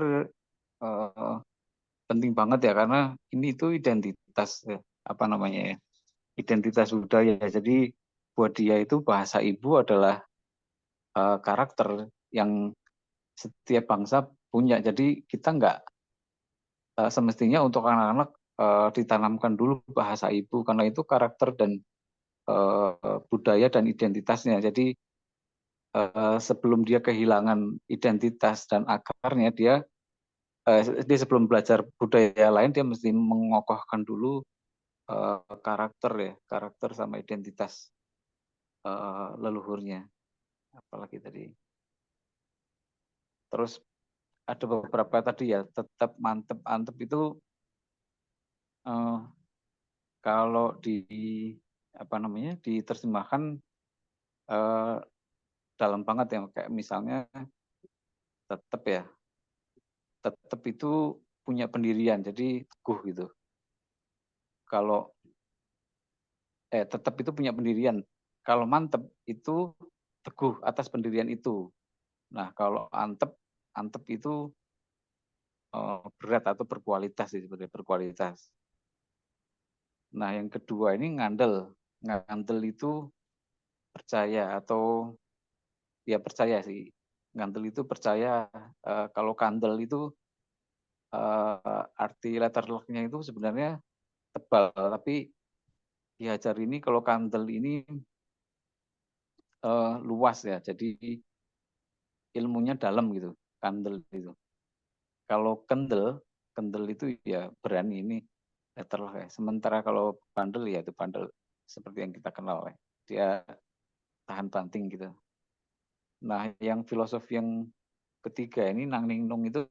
penting banget ya, karena ini itu identitas ya, identitas budaya. Jadi buat dia itu bahasa ibu adalah karakter yang setiap bangsa punya. Jadi kita nggak semestinya untuk anak-anak ditanamkan dulu bahasa ibu, karena itu karakter dan budaya dan identitasnya. Jadi sebelum dia kehilangan identitas dan akarnya, dia sebelum belajar budaya lain dia mesti mengokohkan dulu karakter sama identitas leluhurnya. Apalagi tadi. Terus ada beberapa tadi ya, tetap mantep antep itu kalau diterjemahkan dalam banget ya, kayak misalnya tetap itu punya pendirian, jadi teguh gitu. Kalau tetap itu punya pendirian, kalau mantep itu teguh atas pendirian itu. Nah, kalau antep itu berat atau berkualitas sih, sebenarnya berkualitas. Nah, yang kedua ini ngandel. Ngandel itu percaya atau ya percaya sih. Ngandel itu percaya. Kalau kandel itu arti letter luck-nya itu sebenarnya tebal, tapi Ki Hajar ini kalau kandel ini luas ya. Jadi ilmunya dalam gitu, kandel itu. Kalau kendel itu ya berani, ini letter luck ya. Sementara kalau bandel ya itu bandel seperti yang kita kenal ya. Dia tahan banting gitu. Nah, yang filosofi yang ketiga ini Nang Ningnung itu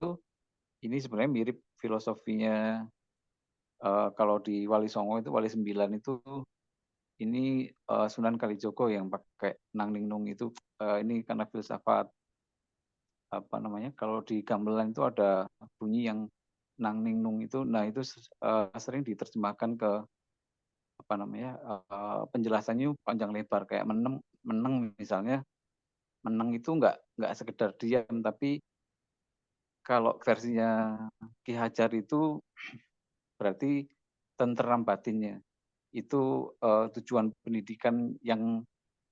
ini sebenarnya mirip filosofinya kalau di Wali Songo itu Wali 9 itu ini Sunan Kalijogo yang pakai Nang Ningnung itu ini karena filsafat kalau di gamelan itu ada bunyi yang Nang Ningnung itu, nah itu sering diterjemahkan ke penjelasannya panjang lebar kayak meneng misalnya, meneng itu nggak sekedar diam, tapi kalau versinya Ki Hajar itu berarti tenteram batinnya. Itu tujuan pendidikan yang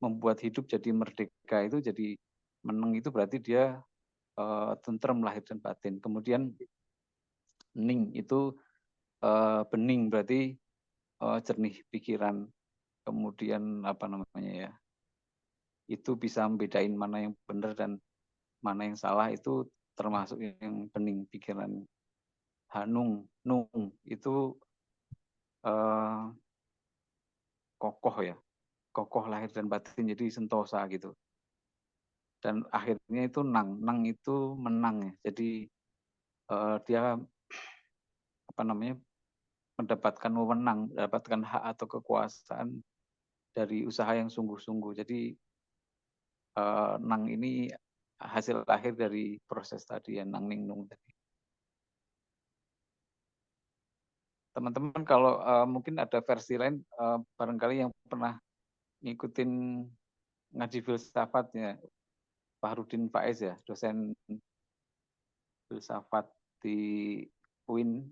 membuat hidup jadi merdeka itu jadi meneng itu berarti dia tentrem lahir dan batin. Kemudian ning itu bening berarti jernih pikiran. Kemudian apa namanya ya? Itu bisa membedain mana yang benar dan mana yang salah, itu termasuk yang bening pikiran. Hanung, nung itu kokoh ya, kokoh lahir dan batin, jadi sentosa gitu. Dan akhirnya itu nang itu menang ya, jadi dia apa namanya mendapatkan wewenang, mendapatkan hak atau kekuasaan dari usaha yang sungguh-sungguh. Jadi nang ini hasil akhir dari proses tadi ya, nang ning nung tadi. Teman-teman kalau mungkin ada versi lain, barangkali yang pernah ngikutin ngaji filsafat ya, Fahrudin Faiz ya, dosen filsafat di UIN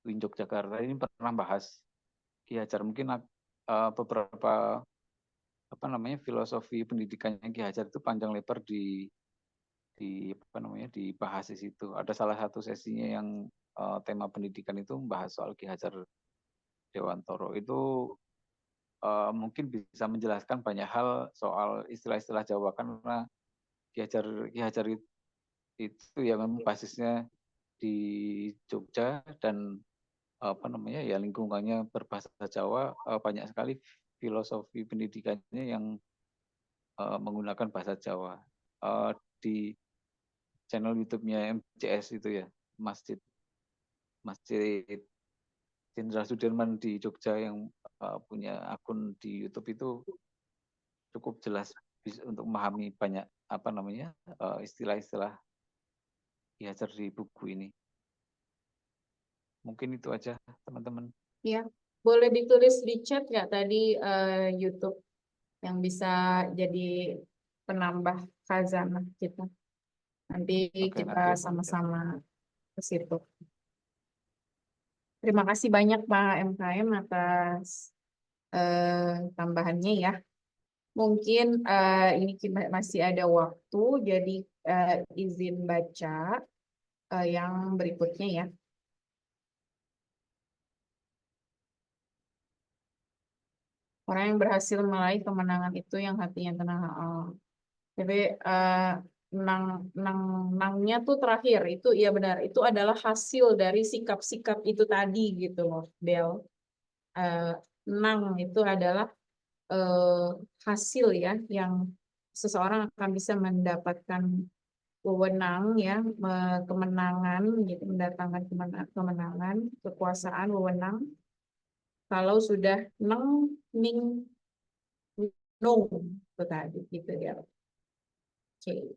Yogyakarta, ini pernah bahas Ki Hajar. Mungkin beberapa apa namanya filosofi pendidikannya Ki Hajar itu panjang lebar di apa namanya dibahas di situ. Ada salah satu sesinya yang tema pendidikan itu membahas soal Ki Hajar Dewantoro. Itu mungkin bisa menjelaskan banyak hal soal istilah-istilah Jawa, karena Ki Hajar itu ya memang basisnya di Jogja dan apa namanya ya lingkungannya berbahasa Jawa, banyak sekali filosofi pendidikannya yang menggunakan bahasa Jawa. Di channel YouTube-nya MCS itu ya, Masjid Jenderal Sudirman di Jogja yang punya akun di YouTube itu cukup jelas untuk memahami banyak apa namanya istilah-istilah Ki Hajar di buku ini. Mungkin itu aja teman-teman. Ya, boleh ditulis di chat nggak tadi YouTube yang bisa jadi penambah khazanah kita. Nanti Oke, kita nanti. sama-sama ke situ. Terima kasih banyak Pak MKM atas tambahannya ya. Mungkin ini masih ada waktu, jadi izin baca yang berikutnya ya. Orang yang berhasil meraih kemenangan itu yang hatinya tenang. Jadi nangnya tuh terakhir itu iya benar, itu adalah hasil dari sikap-sikap itu tadi gitu loh, Bel. Nang itu adalah hasil ya yang seseorang akan bisa mendapatkan wewenang ya, kemenangan gitu, mendatangkan kemenangan, kekuasaan, wewenang kalau sudah neng ning nung itu tadi gitu ya. Oke.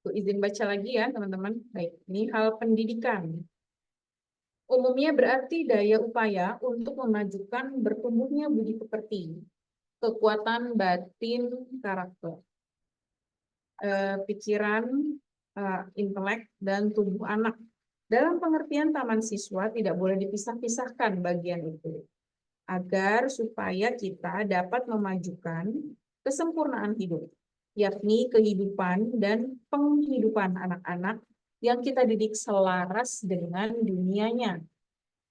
Izin baca lagi ya teman-teman. Baik, ini hal pendidikan. Umumnya berarti daya upaya untuk memajukan bertumbuhnya budi pekerti, kekuatan batin karakter, pikiran, intelek, dan tubuh anak. Dalam pengertian taman siswa tidak boleh dipisah-pisahkan bagian itu, agar supaya kita dapat memajukan kesempurnaan hidup, yakni kehidupan dan penghidupan anak-anak yang kita didik selaras dengan dunianya.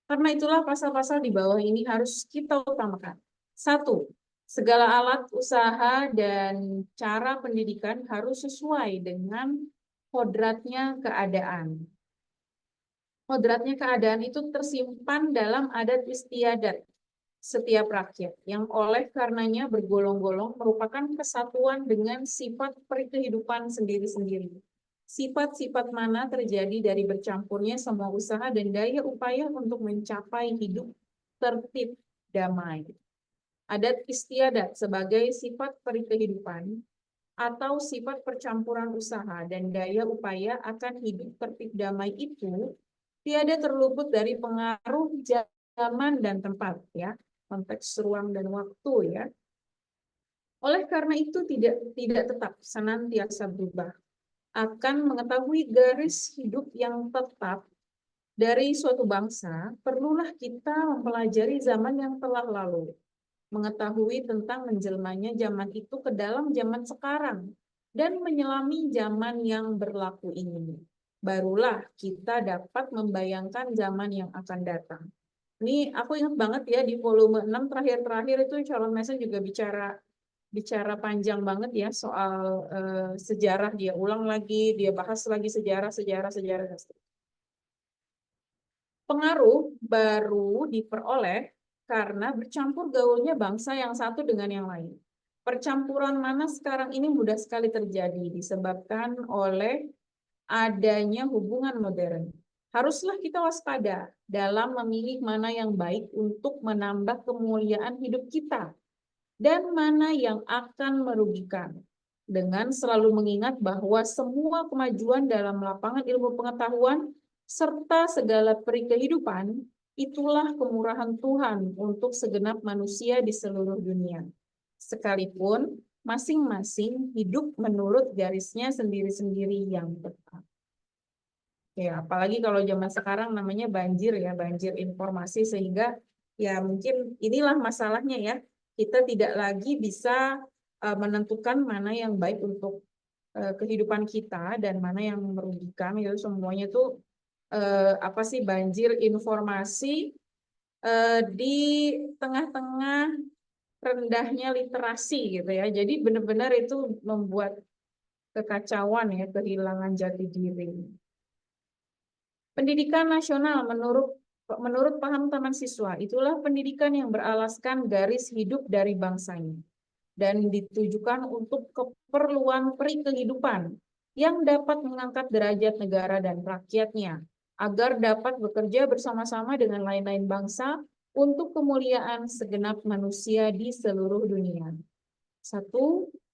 Karena itulah pasal-pasal di bawah ini harus kita utamakan. 1. Segala alat usaha dan cara pendidikan harus sesuai dengan kodratnya keadaan. Kodratnya keadaan itu tersimpan dalam adat istiadat setiap rakyat yang oleh karenanya bergolong-golong merupakan kesatuan dengan sifat perkehidupan sendiri-sendiri. Sifat-sifat mana terjadi dari bercampurnya semua usaha dan daya upaya untuk mencapai hidup tertib damai. Adat istiadat sebagai sifat perkehidupan atau sifat percampuran usaha dan daya upaya akan hidup tertib damai itu tiada terluput dari pengaruh zaman dan tempat ya, konteks ruang dan waktu ya. Oleh karena itu tidak tetap senantiasa berubah. Akan mengetahui garis hidup yang tetap dari suatu bangsa, perlulah kita mempelajari zaman yang telah lalu, mengetahui tentang menjelmanya zaman itu ke dalam zaman sekarang, dan menyelami zaman yang berlaku ini. Barulah kita dapat membayangkan zaman yang akan datang. Ini aku ingat banget ya, di volume 6 terakhir-terakhir itu Shalom Mason juga bicara panjang banget ya soal sejarah. Dia ulang lagi, dia bahas lagi sejarah. Pengaruh baru diperoleh karena bercampur gaulnya bangsa yang satu dengan yang lain. Percampuran mana sekarang ini mudah sekali terjadi disebabkan oleh adanya hubungan modern. Haruslah kita waspada dalam memilih mana yang baik untuk menambah kemuliaan hidup kita dan mana yang akan merugikan. Dengan selalu mengingat bahwa semua kemajuan dalam lapangan ilmu pengetahuan serta segala peri kehidupan itulah kemurahan Tuhan untuk segenap manusia di seluruh dunia. Sekalipun masing-masing hidup menurut garisnya sendiri-sendiri yang tetap. Ya, apalagi kalau zaman sekarang namanya banjir ya, banjir informasi, sehingga ya mungkin inilah masalahnya ya. Kita tidak lagi bisa menentukan mana yang baik untuk kehidupan kita dan mana yang merugikan. Itu semuanya tuh apa sih, banjir informasi di tengah-tengah rendahnya literasi gitu ya. Jadi benar-benar itu membuat kekacauan ya, kehilangan jati diri. Pendidikan nasional menurut paham Taman Siswa itulah pendidikan yang beralaskan garis hidup dari bangsanya dan ditujukan untuk keperluan peri kehidupan yang dapat mengangkat derajat negara dan rakyatnya agar dapat bekerja bersama-sama dengan lain-lain bangsa untuk kemuliaan segenap manusia di seluruh dunia. 1.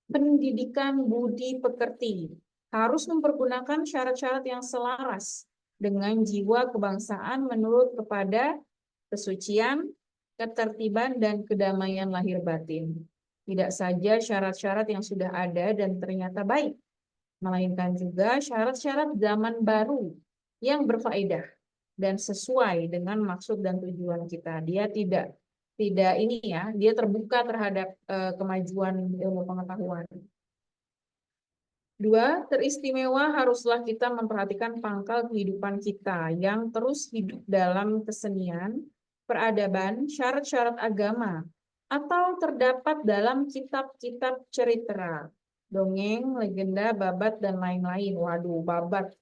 Pendidikan budi pekerti harus mempergunakan syarat-syarat yang selaras dengan jiwa kebangsaan menurut kepada kesucian, ketertiban, dan kedamaian lahir batin. Tidak saja syarat-syarat yang sudah ada dan ternyata baik, melainkan juga syarat-syarat zaman baru yang berfaedah dan sesuai dengan maksud dan tujuan kita. Dia tidak ini ya, dia terbuka terhadap kemajuan ilmu pengetahuan. 2, teristimewa haruslah kita memperhatikan pangkal kehidupan kita yang terus hidup dalam kesenian, peradaban, syarat-syarat agama, atau terdapat dalam kitab-kitab cerita, dongeng, legenda, babat, dan lain-lain. Waduh, babat.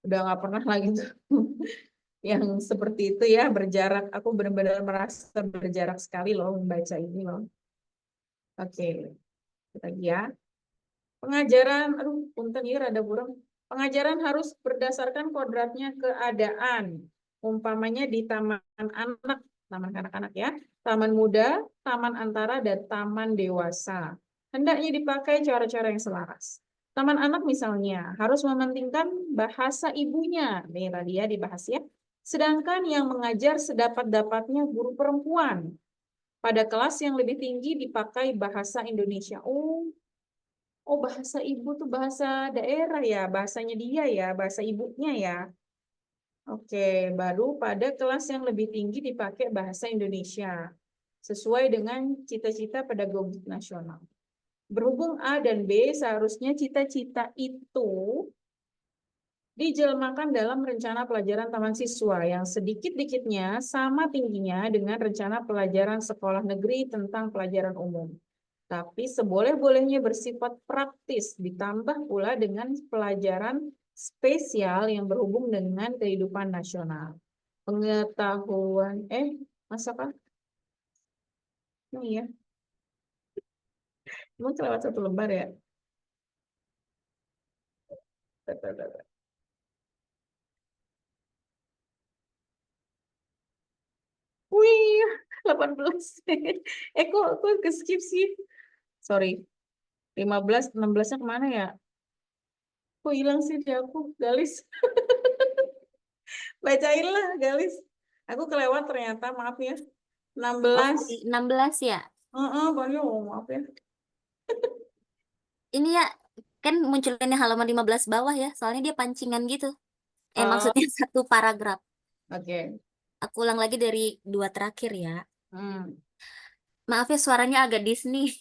Udah nggak pernah lagi tuh yang seperti itu ya, berjarak. Aku benar-benar merasa berjarak sekali loh membaca ini loh. Oke, lagi ya. Pengajaran, punten ya rada burung. Pengajaran harus berdasarkan kodratnya keadaan. Umpamanya di taman anak, taman kanak-kanak ya, taman muda, taman antara, dan taman dewasa. Hendaknya dipakai cara-cara yang selaras. Taman anak misalnya harus mementingkan bahasa ibunya. Nih tadi ya dibahas ya. Sedangkan yang mengajar sedapat-dapatnya guru perempuan. Pada kelas yang lebih tinggi dipakai bahasa Indonesia. Oh, bahasa ibu tuh bahasa daerah ya, bahasanya dia ya, bahasa ibunya ya. Oke, baru pada kelas yang lebih tinggi dipakai bahasa Indonesia, sesuai dengan cita-cita pedagogik nasional. Berhubung A dan B, seharusnya cita-cita itu dijelmakan dalam rencana pelajaran taman siswa yang sedikit-dikitnya sama tingginya dengan rencana pelajaran sekolah negeri tentang pelajaran umum. Tapi seboleh-bolehnya bersifat praktis, ditambah pula dengan pelajaran spesial yang berhubung dengan kehidupan nasional. Pengetahuan, masa Pak? Oh iya. Emang kelewat 1 lembar ya? Wih, 18. Kok ke-skip sih? Sorry. 15, 16-nya kemana ya? Kok hilang sih di aku, Galis? Bacain lah, Galis. Aku kelewat ternyata, maaf ya. 16. 16 ya? Banyak, maaf ya. Ini ya, kan munculnya halaman 15 bawah ya, soalnya dia pancingan gitu. Oh, Maksudnya satu paragraf. oke. Aku ulang lagi dari 2 terakhir ya. Hmm. Maaf ya, suaranya agak Disney.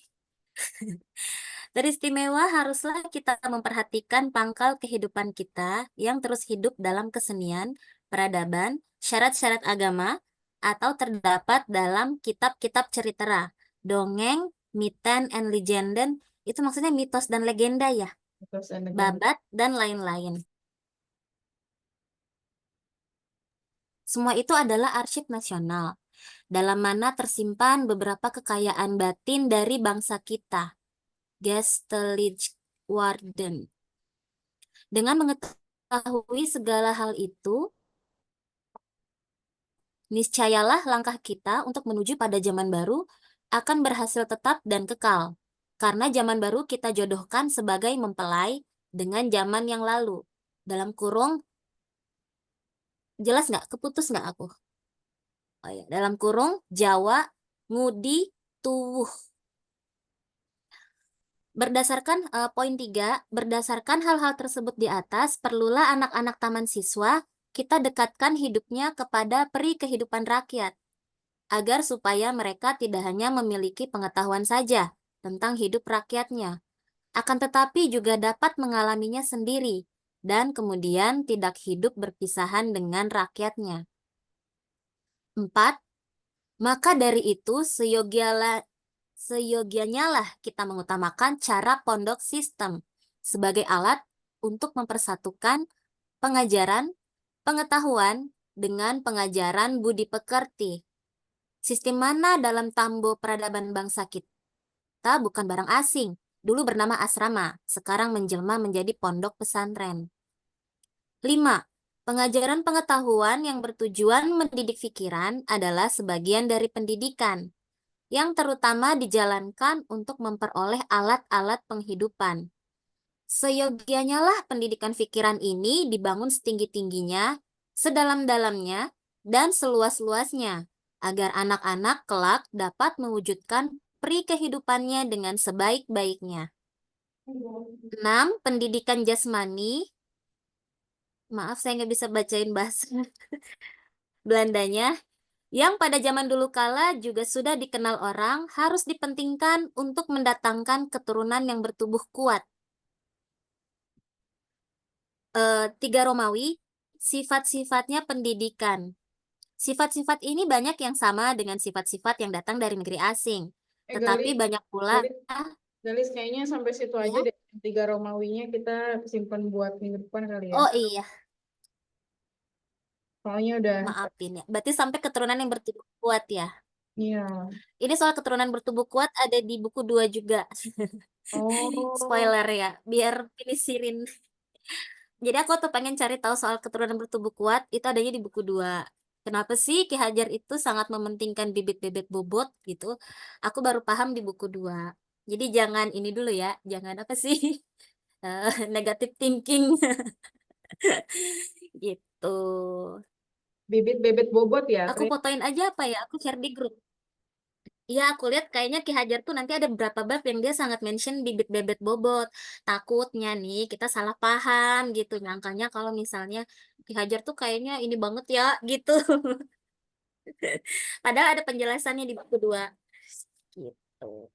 Teristimewa haruslah kita memperhatikan pangkal kehidupan kita yang terus hidup dalam kesenian, peradaban, syarat-syarat agama, atau terdapat dalam kitab-kitab cerita, dongeng, miten and legenden, itu maksudnya mitos dan legenda ya, Terus and again. babat, dan lain-lain. Semua itu adalah arsip nasional, dalam mana tersimpan beberapa kekayaan batin dari bangsa kita. Geestelijke Waarden. Dengan mengetahui segala hal itu, niscayalah langkah kita untuk menuju pada zaman baru akan berhasil tetap dan kekal. Karena zaman baru kita jodohkan sebagai mempelai dengan zaman yang lalu. Dalam kurung, jelas nggak? Keputus nggak aku? Oh ya, dalam kurung, Jawa, ngudi, tuwuh. Berdasarkan poin 3, berdasarkan hal-hal tersebut di atas, perlulah anak-anak taman siswa kita dekatkan hidupnya kepada peri kehidupan rakyat, agar supaya mereka tidak hanya memiliki pengetahuan saja tentang hidup rakyatnya, akan tetapi juga dapat mengalaminya sendiri, dan kemudian tidak hidup berpisahan dengan rakyatnya. 4. Maka dari itu, seyogianya lah kita mengutamakan cara pondok sistem sebagai alat untuk mempersatukan pengajaran, pengetahuan dengan pengajaran budi pekerti. Sistem mana dalam tambo peradaban bangsa kita bukan barang asing. Dulu bernama asrama, sekarang menjelma menjadi pondok pesantren. 5. Pengajaran pengetahuan yang bertujuan mendidik pikiran adalah sebagian dari pendidikan, yang terutama dijalankan untuk memperoleh alat-alat penghidupan. Seyogianya lah pendidikan pikiran ini dibangun setinggi-tingginya, sedalam-dalamnya, dan seluas-luasnya, agar anak-anak kelak dapat mewujudkan peri kehidupannya dengan sebaik-baiknya. 6. Pendidikan jasmani. Maaf, saya nggak bisa bacain bahasa Belandanya. Yang pada zaman dulu kala juga sudah dikenal orang, harus dipentingkan untuk mendatangkan keturunan yang bertubuh kuat. 3 Romawi, sifat-sifatnya pendidikan. Sifat-sifat ini banyak yang sama dengan sifat-sifat yang datang dari negeri asing. Tetapi Galis, banyak pula, Galis kayaknya sampai situ aja ya. deh. 3 Romawinya kita simpan buat minggu depan kali ya. Oh iya, Soalnya udah, maafin ya. Berarti sampai keturunan yang bertubuh kuat ya. iya. Ini soal keturunan bertubuh kuat ada di buku 2 juga. Oh, Spoiler ya, biar penisirin. Jadi aku tuh pengen cari tahu soal keturunan bertubuh kuat, itu adanya di buku 2. Kenapa sih Ki Hajar itu sangat mementingkan bibit-bibit bobot gitu? Aku baru paham di buku 2. Jadi jangan ini dulu ya, jangan apa sih? Negative thinking. Gitu. bibit-bibit bobot ya. Aku fotoin aja apa ya? Aku share di grup. Iya, aku lihat kayaknya Ki Hajar tuh nanti ada beberapa bab yang dia sangat mention bibit-bebet bobot. Takutnya nih kita salah paham gitu. Nyangkanya kalau misalnya Ki Hajar tuh kayaknya ini banget ya gitu. Padahal ada penjelasannya di buku 2. Gitu.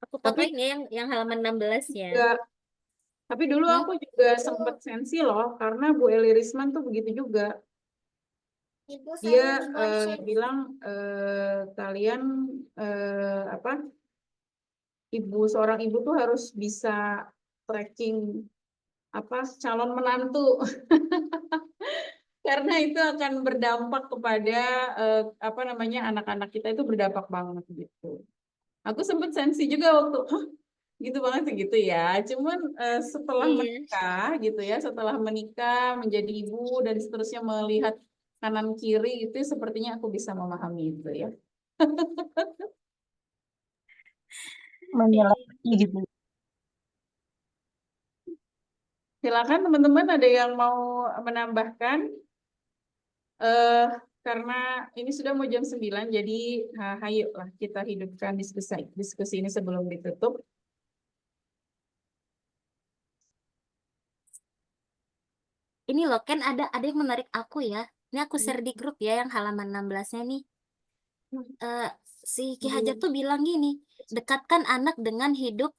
Aku Tapi fotoin ya yang halaman 16 ya. juga, tapi dulu Hmm? aku juga sempat sensi loh, karena Bu Eli Risman tuh begitu juga. Ibu Dia saya dibuat bilang kalian apa? Seorang ibu tuh harus bisa tracking apa calon menantu karena itu akan berdampak kepada apa namanya anak-anak kita, itu berdampak banget gitu. Aku sempat sensi juga waktu, hah, gitu banget sih gitu ya. Cuman setelah Iya. menikah gitu ya, setelah menikah menjadi ibu dan seterusnya melihat kanan kiri itu sepertinya aku bisa memahami itu ya. Menyelesaikan gitu. Silakan teman-teman, ada yang mau menambahkan? Karena ini sudah mau jam 9, jadi ayo lah kita hidupkan diskusi ini sebelum ditutup. Ini loh, Ken, ada yang menarik aku ya. Ini aku share di grup ya, yang halaman 16-nya nih. Si Ki Hajar tuh bilang gini, dekatkan anak dengan hidup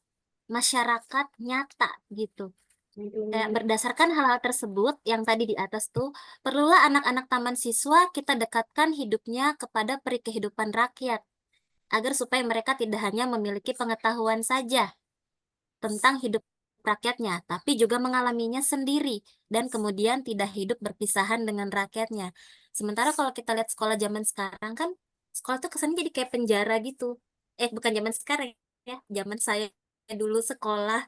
masyarakat nyata gitu. Kayak berdasarkan hal-hal tersebut yang tadi di atas tuh, perlulah anak-anak taman siswa kita dekatkan hidupnya kepada peri kehidupan rakyat, agar supaya mereka tidak hanya memiliki pengetahuan saja tentang hidup rakyatnya, tapi juga mengalaminya sendiri dan kemudian tidak hidup berpisahan dengan rakyatnya. Sementara kalau kita lihat sekolah zaman sekarang kan, sekolah tuh kesannya jadi kayak penjara gitu. Bukan zaman sekarang ya, zaman saya dulu sekolah,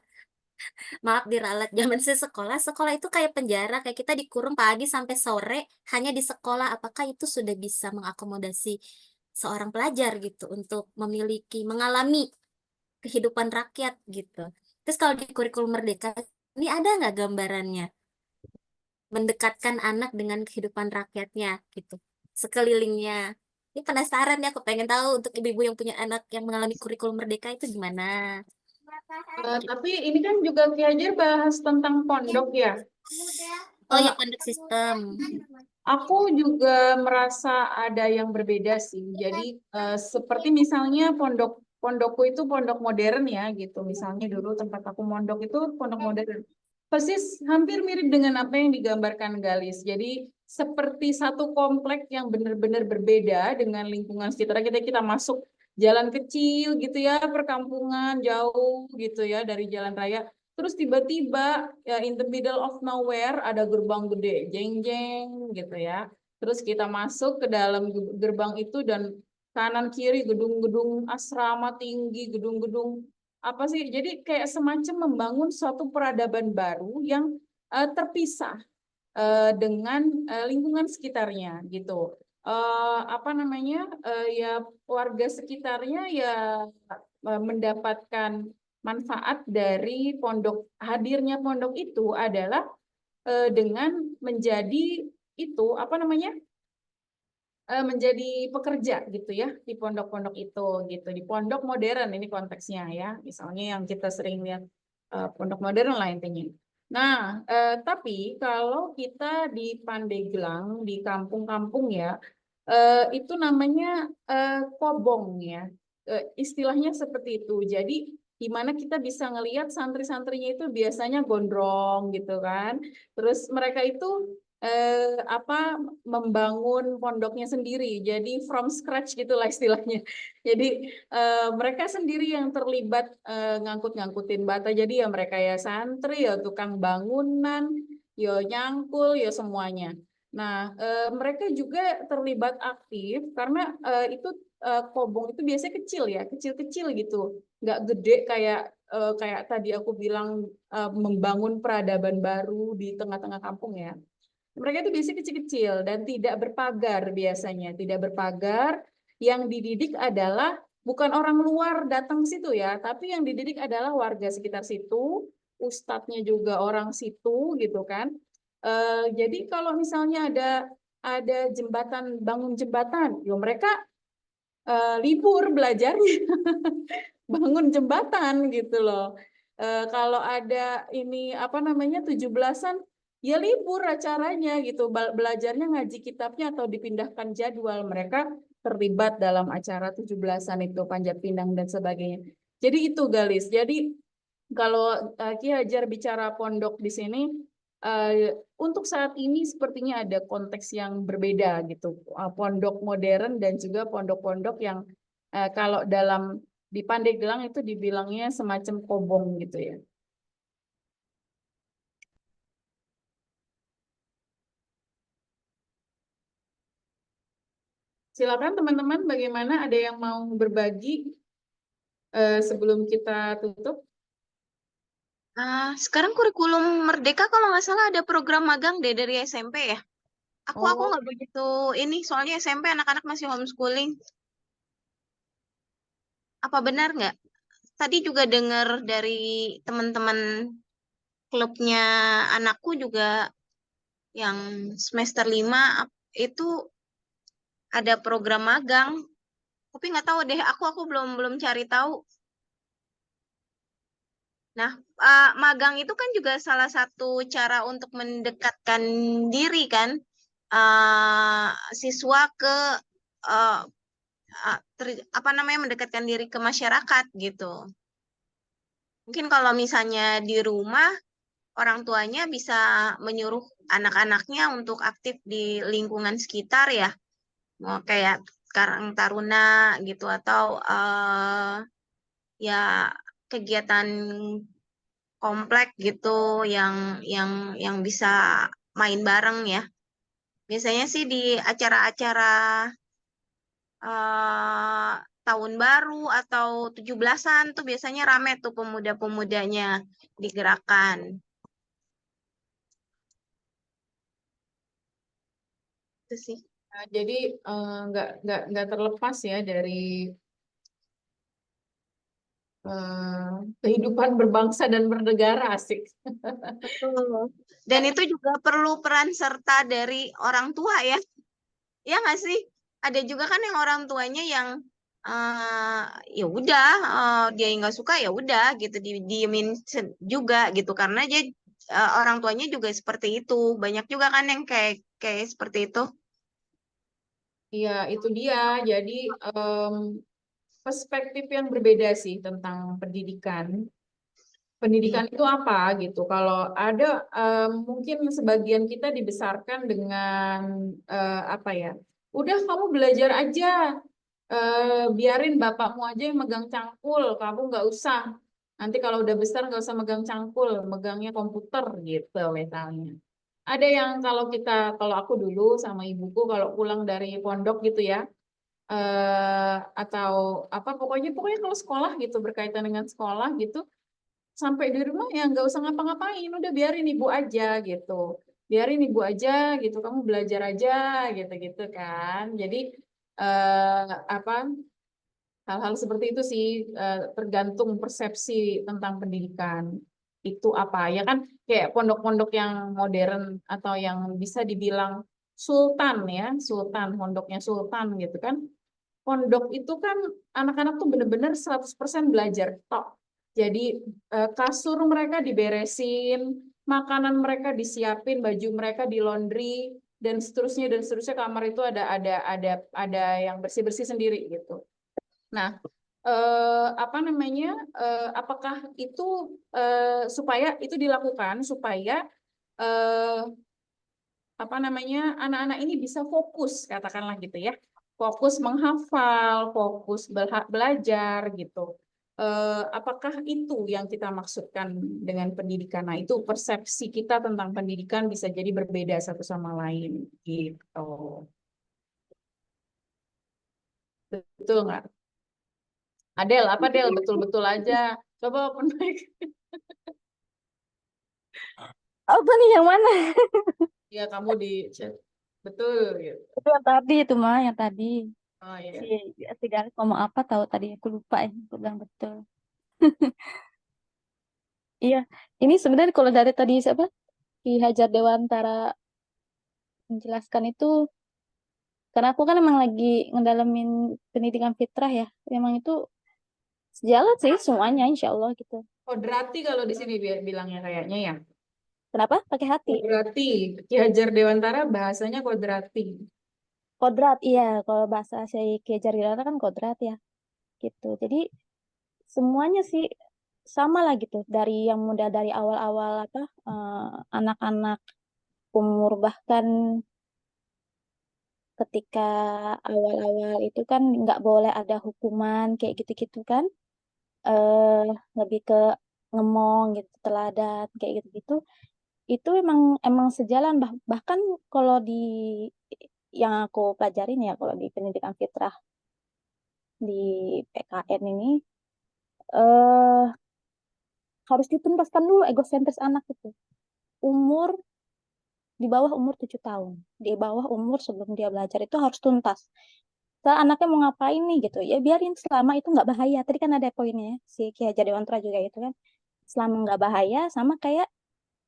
maaf diralat, zaman saya sekolah, sekolah itu kayak penjara, kayak kita dikurung pagi sampai sore hanya di sekolah. Apakah itu sudah bisa mengakomodasi seorang pelajar gitu untuk mengalami kehidupan rakyat gitu. Terus kalau di kurikulum Merdeka ini ada nggak gambarannya mendekatkan anak dengan kehidupan rakyatnya gitu, sekelilingnya. Ini penasaran ya, aku pengen tahu untuk ibu-ibu yang punya anak yang mengalami kurikulum Merdeka itu gimana. Tapi ini kan juga Ki Hajar bahas tentang pondok ya. Oh ya, Eh, pondok sistem. Aku juga merasa ada yang berbeda sih. Jadi seperti misalnya pondokku itu pondok modern ya gitu. Misalnya dulu tempat aku mondok itu pondok modern. Persis hampir mirip dengan apa yang digambarkan Galis. Jadi seperti satu komplek yang benar-benar berbeda dengan lingkungan sekitar kita masuk jalan kecil gitu ya, perkampungan jauh gitu ya dari jalan raya. Terus tiba-tiba ya in the middle of nowhere ada gerbang gede, jeng-jeng gitu ya. Terus kita masuk ke dalam gerbang itu dan kanan kiri gedung-gedung asrama tinggi, gedung-gedung apa sih? Jadi kayak semacam membangun suatu peradaban baru yang terpisah dengan lingkungan sekitarnya gitu. Apa namanya? Ya warga sekitarnya ya mendapatkan manfaat dari hadirnya pondok itu adalah dengan menjadi itu apa namanya? Menjadi pekerja gitu ya di pondok-pondok itu gitu, di pondok modern ini konteksnya ya, misalnya yang kita sering lihat pondok modern lah intinya. Nah, tapi kalau kita di Pandeglang di kampung-kampung ya, itu namanya kobong ya. Istilahnya seperti itu. Jadi di mana kita bisa ngelihat santri-santrinya itu biasanya gondrong gitu kan. Terus mereka itu apa membangun pondoknya sendiri. Jadi from scratch gitulah istilahnya. Jadi mereka sendiri yang terlibat ngangkut-ngangkutin bata. Jadi ya mereka ya santri, ya tukang bangunan, ya nyangkul, ya semuanya. Nah, mereka juga terlibat aktif karena itu kobong itu biasanya kecil ya, kecil-kecil gitu, nggak gede kayak tadi aku bilang membangun peradaban baru di tengah-tengah kampung ya. Mereka itu biasanya kecil-kecil dan tidak berpagar biasanya, tidak berpagar. Yang dididik adalah bukan orang luar datang situ ya, tapi yang dididik adalah warga sekitar situ, ustadznya juga orang situ gitu kan. Jadi kalau misalnya ada jembatan, bangun jembatan, yo mereka libur belajarnya, bangun jembatan gitu loh. Kalau ada ini apa namanya 17-an, ya libur acaranya gitu, belajarnya ngaji kitabnya atau dipindahkan jadwal. Mereka terlibat dalam acara 17-an itu, panjat pinang dan sebagainya. Jadi itu Galis. Jadi kalau Ki Hajar bicara pondok di sini, untuk saat ini sepertinya ada konteks yang berbeda gitu. Pondok modern dan juga pondok-pondok yang kalau dalam di Pandeglang itu dibilangnya semacam kobong gitu ya. Silakan teman-teman, bagaimana ada yang mau berbagi sebelum kita tutup? Sekarang kurikulum Merdeka kalau nggak salah ada program magang deh dari SMP ya. Aku Oh, nggak begitu ini soalnya SMP anak-anak masih homeschooling. Apa benar nggak? Tadi juga dengar dari teman-teman klubnya anakku juga yang semester 5 itu ada program magang. Tapi nggak tahu deh, aku belum cari tahu. Nah, magang itu kan juga salah satu cara untuk mendekatkan diri kan, siswa ke uh, apa namanya, mendekatkan diri ke masyarakat gitu. Mungkin kalau misalnya di rumah, orang tuanya bisa menyuruh anak-anaknya untuk aktif di lingkungan sekitar ya, mau kayak Karang Taruna gitu, atau ya kegiatan komplek gitu yang bisa main bareng ya. Biasanya sih di acara-acara eh, tahun baru atau 17-an tuh biasanya rame tuh pemuda-pemudanya digerakkan. Itu sih. Nah, jadi nggak terlepas ya dari kehidupan berbangsa dan bernegara, asik. Betul. Dan itu juga perlu peran serta dari orang tua ya. Ya nggak sih? Ada juga kan yang orang tuanya yang ya udah, dia nggak suka ya udah gitu, diemin juga gitu, karena dia orang tuanya juga seperti itu. Banyak juga kan yang kayak kayak seperti itu. Iya, itu dia. Jadi perspektif yang berbeda sih tentang pendidikan. Pendidikan itu apa gitu? Kalau ada mungkin sebagian kita dibesarkan dengan apa ya? Udah kamu belajar aja, biarin bapakmu aja yang megang cangkul, kamu nggak usah. Nanti kalau udah besar nggak usah megang cangkul, megangnya komputer gitu misalnya. Ada yang kalau aku dulu sama ibuku kalau pulang dari pondok gitu ya, atau apa pokoknya kalau sekolah gitu berkaitan dengan sekolah gitu, sampai di rumah ya nggak usah ngapa-ngapain, udah biarin ibu aja gitu, biarin ibu aja gitu, kamu belajar aja gitu-gitu kan. Jadi apa hal-hal seperti itu sih, tergantung persepsi tentang pendidikan itu apa ya kan, kayak pondok-pondok yang modern atau yang bisa dibilang sultan ya, sultan, pondoknya sultan gitu kan. Pondok itu kan anak-anak tuh bener-bener 100% belajar tok. Jadi kasur mereka diberesin, makanan mereka disiapin, baju mereka di laundry, dan seterusnya, kamar itu ada yang bersih-bersih sendiri gitu. Nah, apa namanya? Apakah itu supaya itu dilakukan supaya apa namanya, anak-anak ini bisa fokus, katakanlah gitu ya, fokus menghafal, fokus belajar gitu. Apakah itu yang kita maksudkan dengan pendidikan? Nah, itu persepsi kita tentang pendidikan bisa jadi berbeda satu sama lain gitu. Betul nggak? Adel, apa Del? Betul-betul aja. Coba open mic. Apa nih yang mana? Ya, kamu di chat. Betul gitu. Itu yang tadi itu mah, yang tadi. Oh iya. Si Galis ngomong apa tahu tadi aku lupa ya. Aku bilang betul. Iya, ini sebenarnya kalau dari tadi siapa? Ki Hajar Dewantara menjelaskan itu, karena aku kan emang lagi ngedalamin pendidikan fitrah ya. Memang itu sejalan sih semuanya insya Allah gitu. Kodrati kalau di sini bilangnya kayaknya ya. Kenapa? Pakai hati. Kodrati. Ki Hajar Dewantara bahasanya kodrati. Kodrat, iya. Kalau bahasa saya Ki Hajar Dewantara kan kodrat ya. Gitu. Jadi semuanya sih sama lah gitu. Dari yang muda dari awal-awal apa anak-anak umur bahkan ketika awal-awal itu kan nggak boleh ada hukuman kayak gitu-gitu kan. Lebih ke ngemong gitu, teladan kayak gitu-gitu. Itu emang sejalan bahkan kalau di yang aku pelajarin ya kalau di pendidikan fitrah di PKN ini eh harus dituntaskan dulu egosentris anak itu. Umur di bawah umur 7 tahun, di bawah umur sebelum dia belajar itu harus tuntas. Kalau anaknya mau ngapain nih gitu, ya biarin selama itu nggak bahaya. Tadi kan ada poinnya ya, si Ki Hajar Dewantara juga itu kan, selama nggak bahaya, sama kayak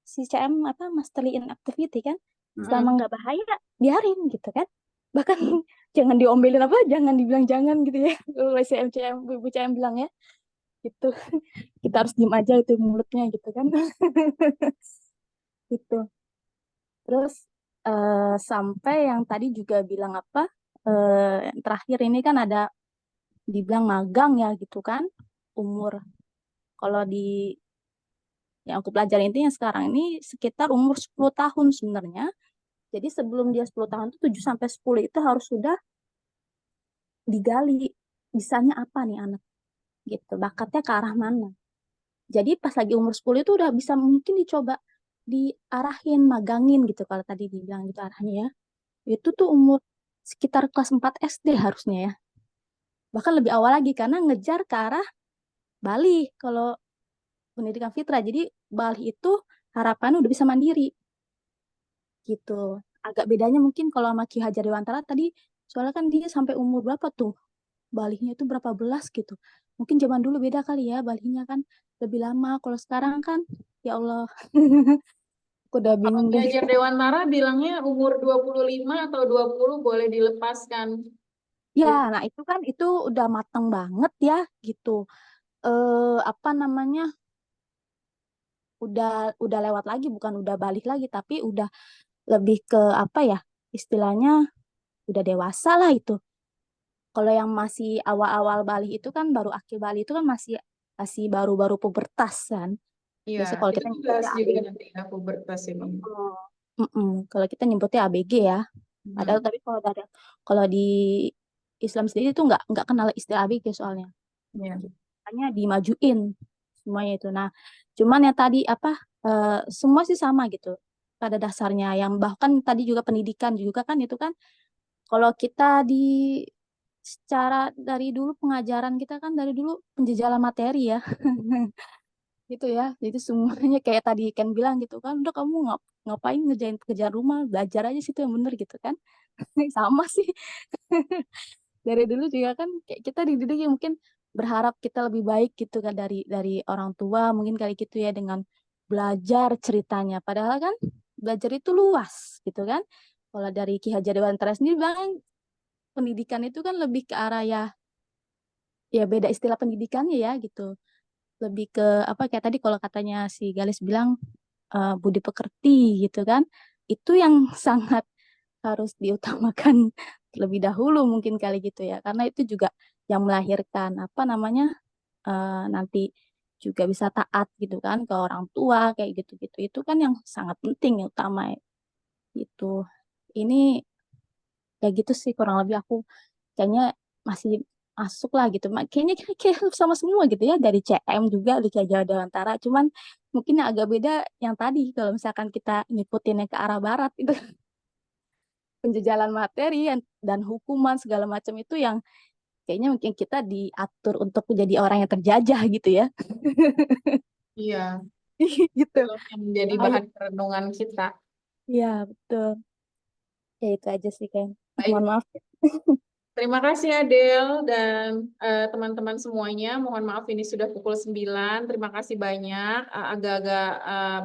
si CM apa masterly in activity kan, selama nggak bahaya biarin gitu kan. Bahkan jangan diomelin apa, jangan dibilang jangan gitu ya. Kalau CM CM ibu CM bilang ya, Gitu. Kita harus diem aja itu mulutnya gitu kan. Gitu. Terus sampai yang tadi juga bilang apa? Yang terakhir ini kan ada dibilang magang ya gitu kan. Umur kalau di yang aku pelajari itu yang sekarang ini sekitar umur 10 tahun sebenarnya. Jadi sebelum dia 10 tahun itu 7 sampai 10 itu harus sudah digali bisanya apa nih anak gitu. Bakatnya ke arah mana. Jadi pas lagi umur 10 itu udah bisa mungkin dicoba diarahin, magangin gitu kalau tadi dibilang gitu arahnya ya. Itu tuh umur sekitar kelas 4 SD harusnya ya. Bahkan lebih awal lagi karena ngejar ke arah Bali kalau pendidikan fitrah. Jadi Bali itu harapannya udah bisa mandiri gitu. Agak bedanya mungkin kalau sama Ki Hajar Dewantara tadi soalnya kan dia sampai umur berapa tuh? Balinya itu berapa belas gitu. Mungkin zaman dulu beda kali ya balinya kan lebih lama. Kalau sekarang kan ya Allah aku udah Kalau bingung Ki deh. Hajar Dewantara bilangnya umur 25 atau 20 boleh dilepaskan. Ya, nah itu kan itu udah matang banget ya gitu. Apa namanya? Udah lewat lagi bukan udah balik lagi tapi udah lebih ke apa ya? Istilahnya udah dewasa lah itu. Kalau yang masih awal-awal Bali itu kan baru akhir Bali itu kan masih masih baru-baru pubertas kan. Iya, Biasa kalau itu kita dibahas nyebutnya juga ABG. nanti ya, pubertas ini. Kalau kita nyebutnya ABG ya. Padahal tapi kalau di Islam sendiri itu nggak kenal istilah ABG soalnya. Iya. Hanya dimajuin semuanya itu. Nah, cuman yang tadi apa semua sih sama gitu pada dasarnya. Yang bahkan tadi juga pendidikan juga kan itu kan kalau kita di secara dari dulu pengajaran kita kan dari dulu penjejalan materi ya. Gitu ya. Jadi semuanya kayak tadi Ken bilang gitu kan, udah kamu ngapain ngerjain pekerjaan rumah, belajar aja situ yang bener gitu kan. Sama sih. Dari dulu juga kan kayak kita dididik yang mungkin berharap kita lebih baik gitu kan dari orang tua mungkin kali gitu ya dengan belajar ceritanya. Padahal kan belajar itu luas gitu kan. Kalau dari Ki Hajar Dewantara sendiri bilang pendidikan itu kan lebih ke arah ya beda istilah pendidikannya ya gitu. Lebih ke apa kayak tadi kalau katanya si Galis bilang budi pekerti gitu kan. Itu yang sangat harus diutamakan terlebih dahulu mungkin kali gitu ya. Karena itu juga yang melahirkan apa namanya nanti juga bisa taat gitu kan ke orang tua kayak gitu-gitu. Itu kan yang sangat penting yang utama itu. Ini kayak gitu sih kurang lebih aku kayaknya masih masuk lah gitu. Kayaknya kayak sama semua gitu ya dari CM juga di Jawa Dewantara. Cuman mungkin yang agak beda yang tadi kalau misalkan kita ngikutinnya ke arah barat itu penjejalan materi dan hukuman segala macam itu yang kayaknya mungkin kita diatur untuk menjadi orang yang terjajah gitu ya. Iya, Gitu. itu yang menjadi Bahaya. bahan perenungan kita. Iya, betul. Ya itu aja sih kan. Baik. Mohon maaf ya. Terima kasih Adel dan teman-teman semuanya. Mohon maaf ini sudah pukul 9. Terima kasih banyak. Agak-agak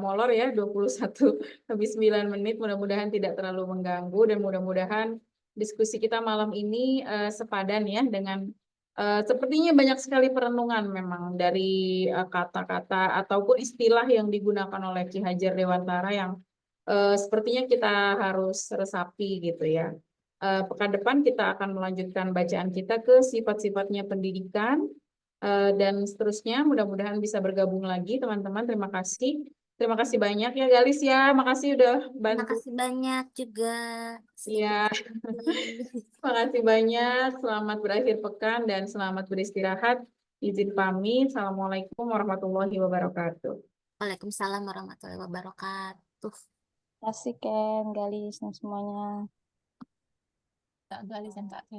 molor ya 21 lebih 9 menit. Mudah-mudahan tidak terlalu mengganggu dan mudah-mudahan diskusi kita malam ini sepadan ya dengan sepertinya banyak sekali perenungan memang dari kata-kata ataupun istilah yang digunakan oleh Ki Hajar Dewantara yang sepertinya kita harus resapi gitu ya. Pekan depan kita akan melanjutkan bacaan kita ke sifat-sifatnya pendidikan dan seterusnya. Mudah-mudahan bisa bergabung lagi teman-teman. Terima kasih. Terima kasih banyak ya Galis ya. Makasih udah Terima bantu. kasih banyak juga. Iya. Terima kasih banyak. Selamat berakhir pekan dan selamat beristirahat. Izin pamit. Assalamualaikum warahmatullahi wabarakatuh. Waalaikumsalam warahmatullahi wabarakatuh. Terima kasih Ken, Galis, dan semuanya. Kak Galis dan Kak Ken.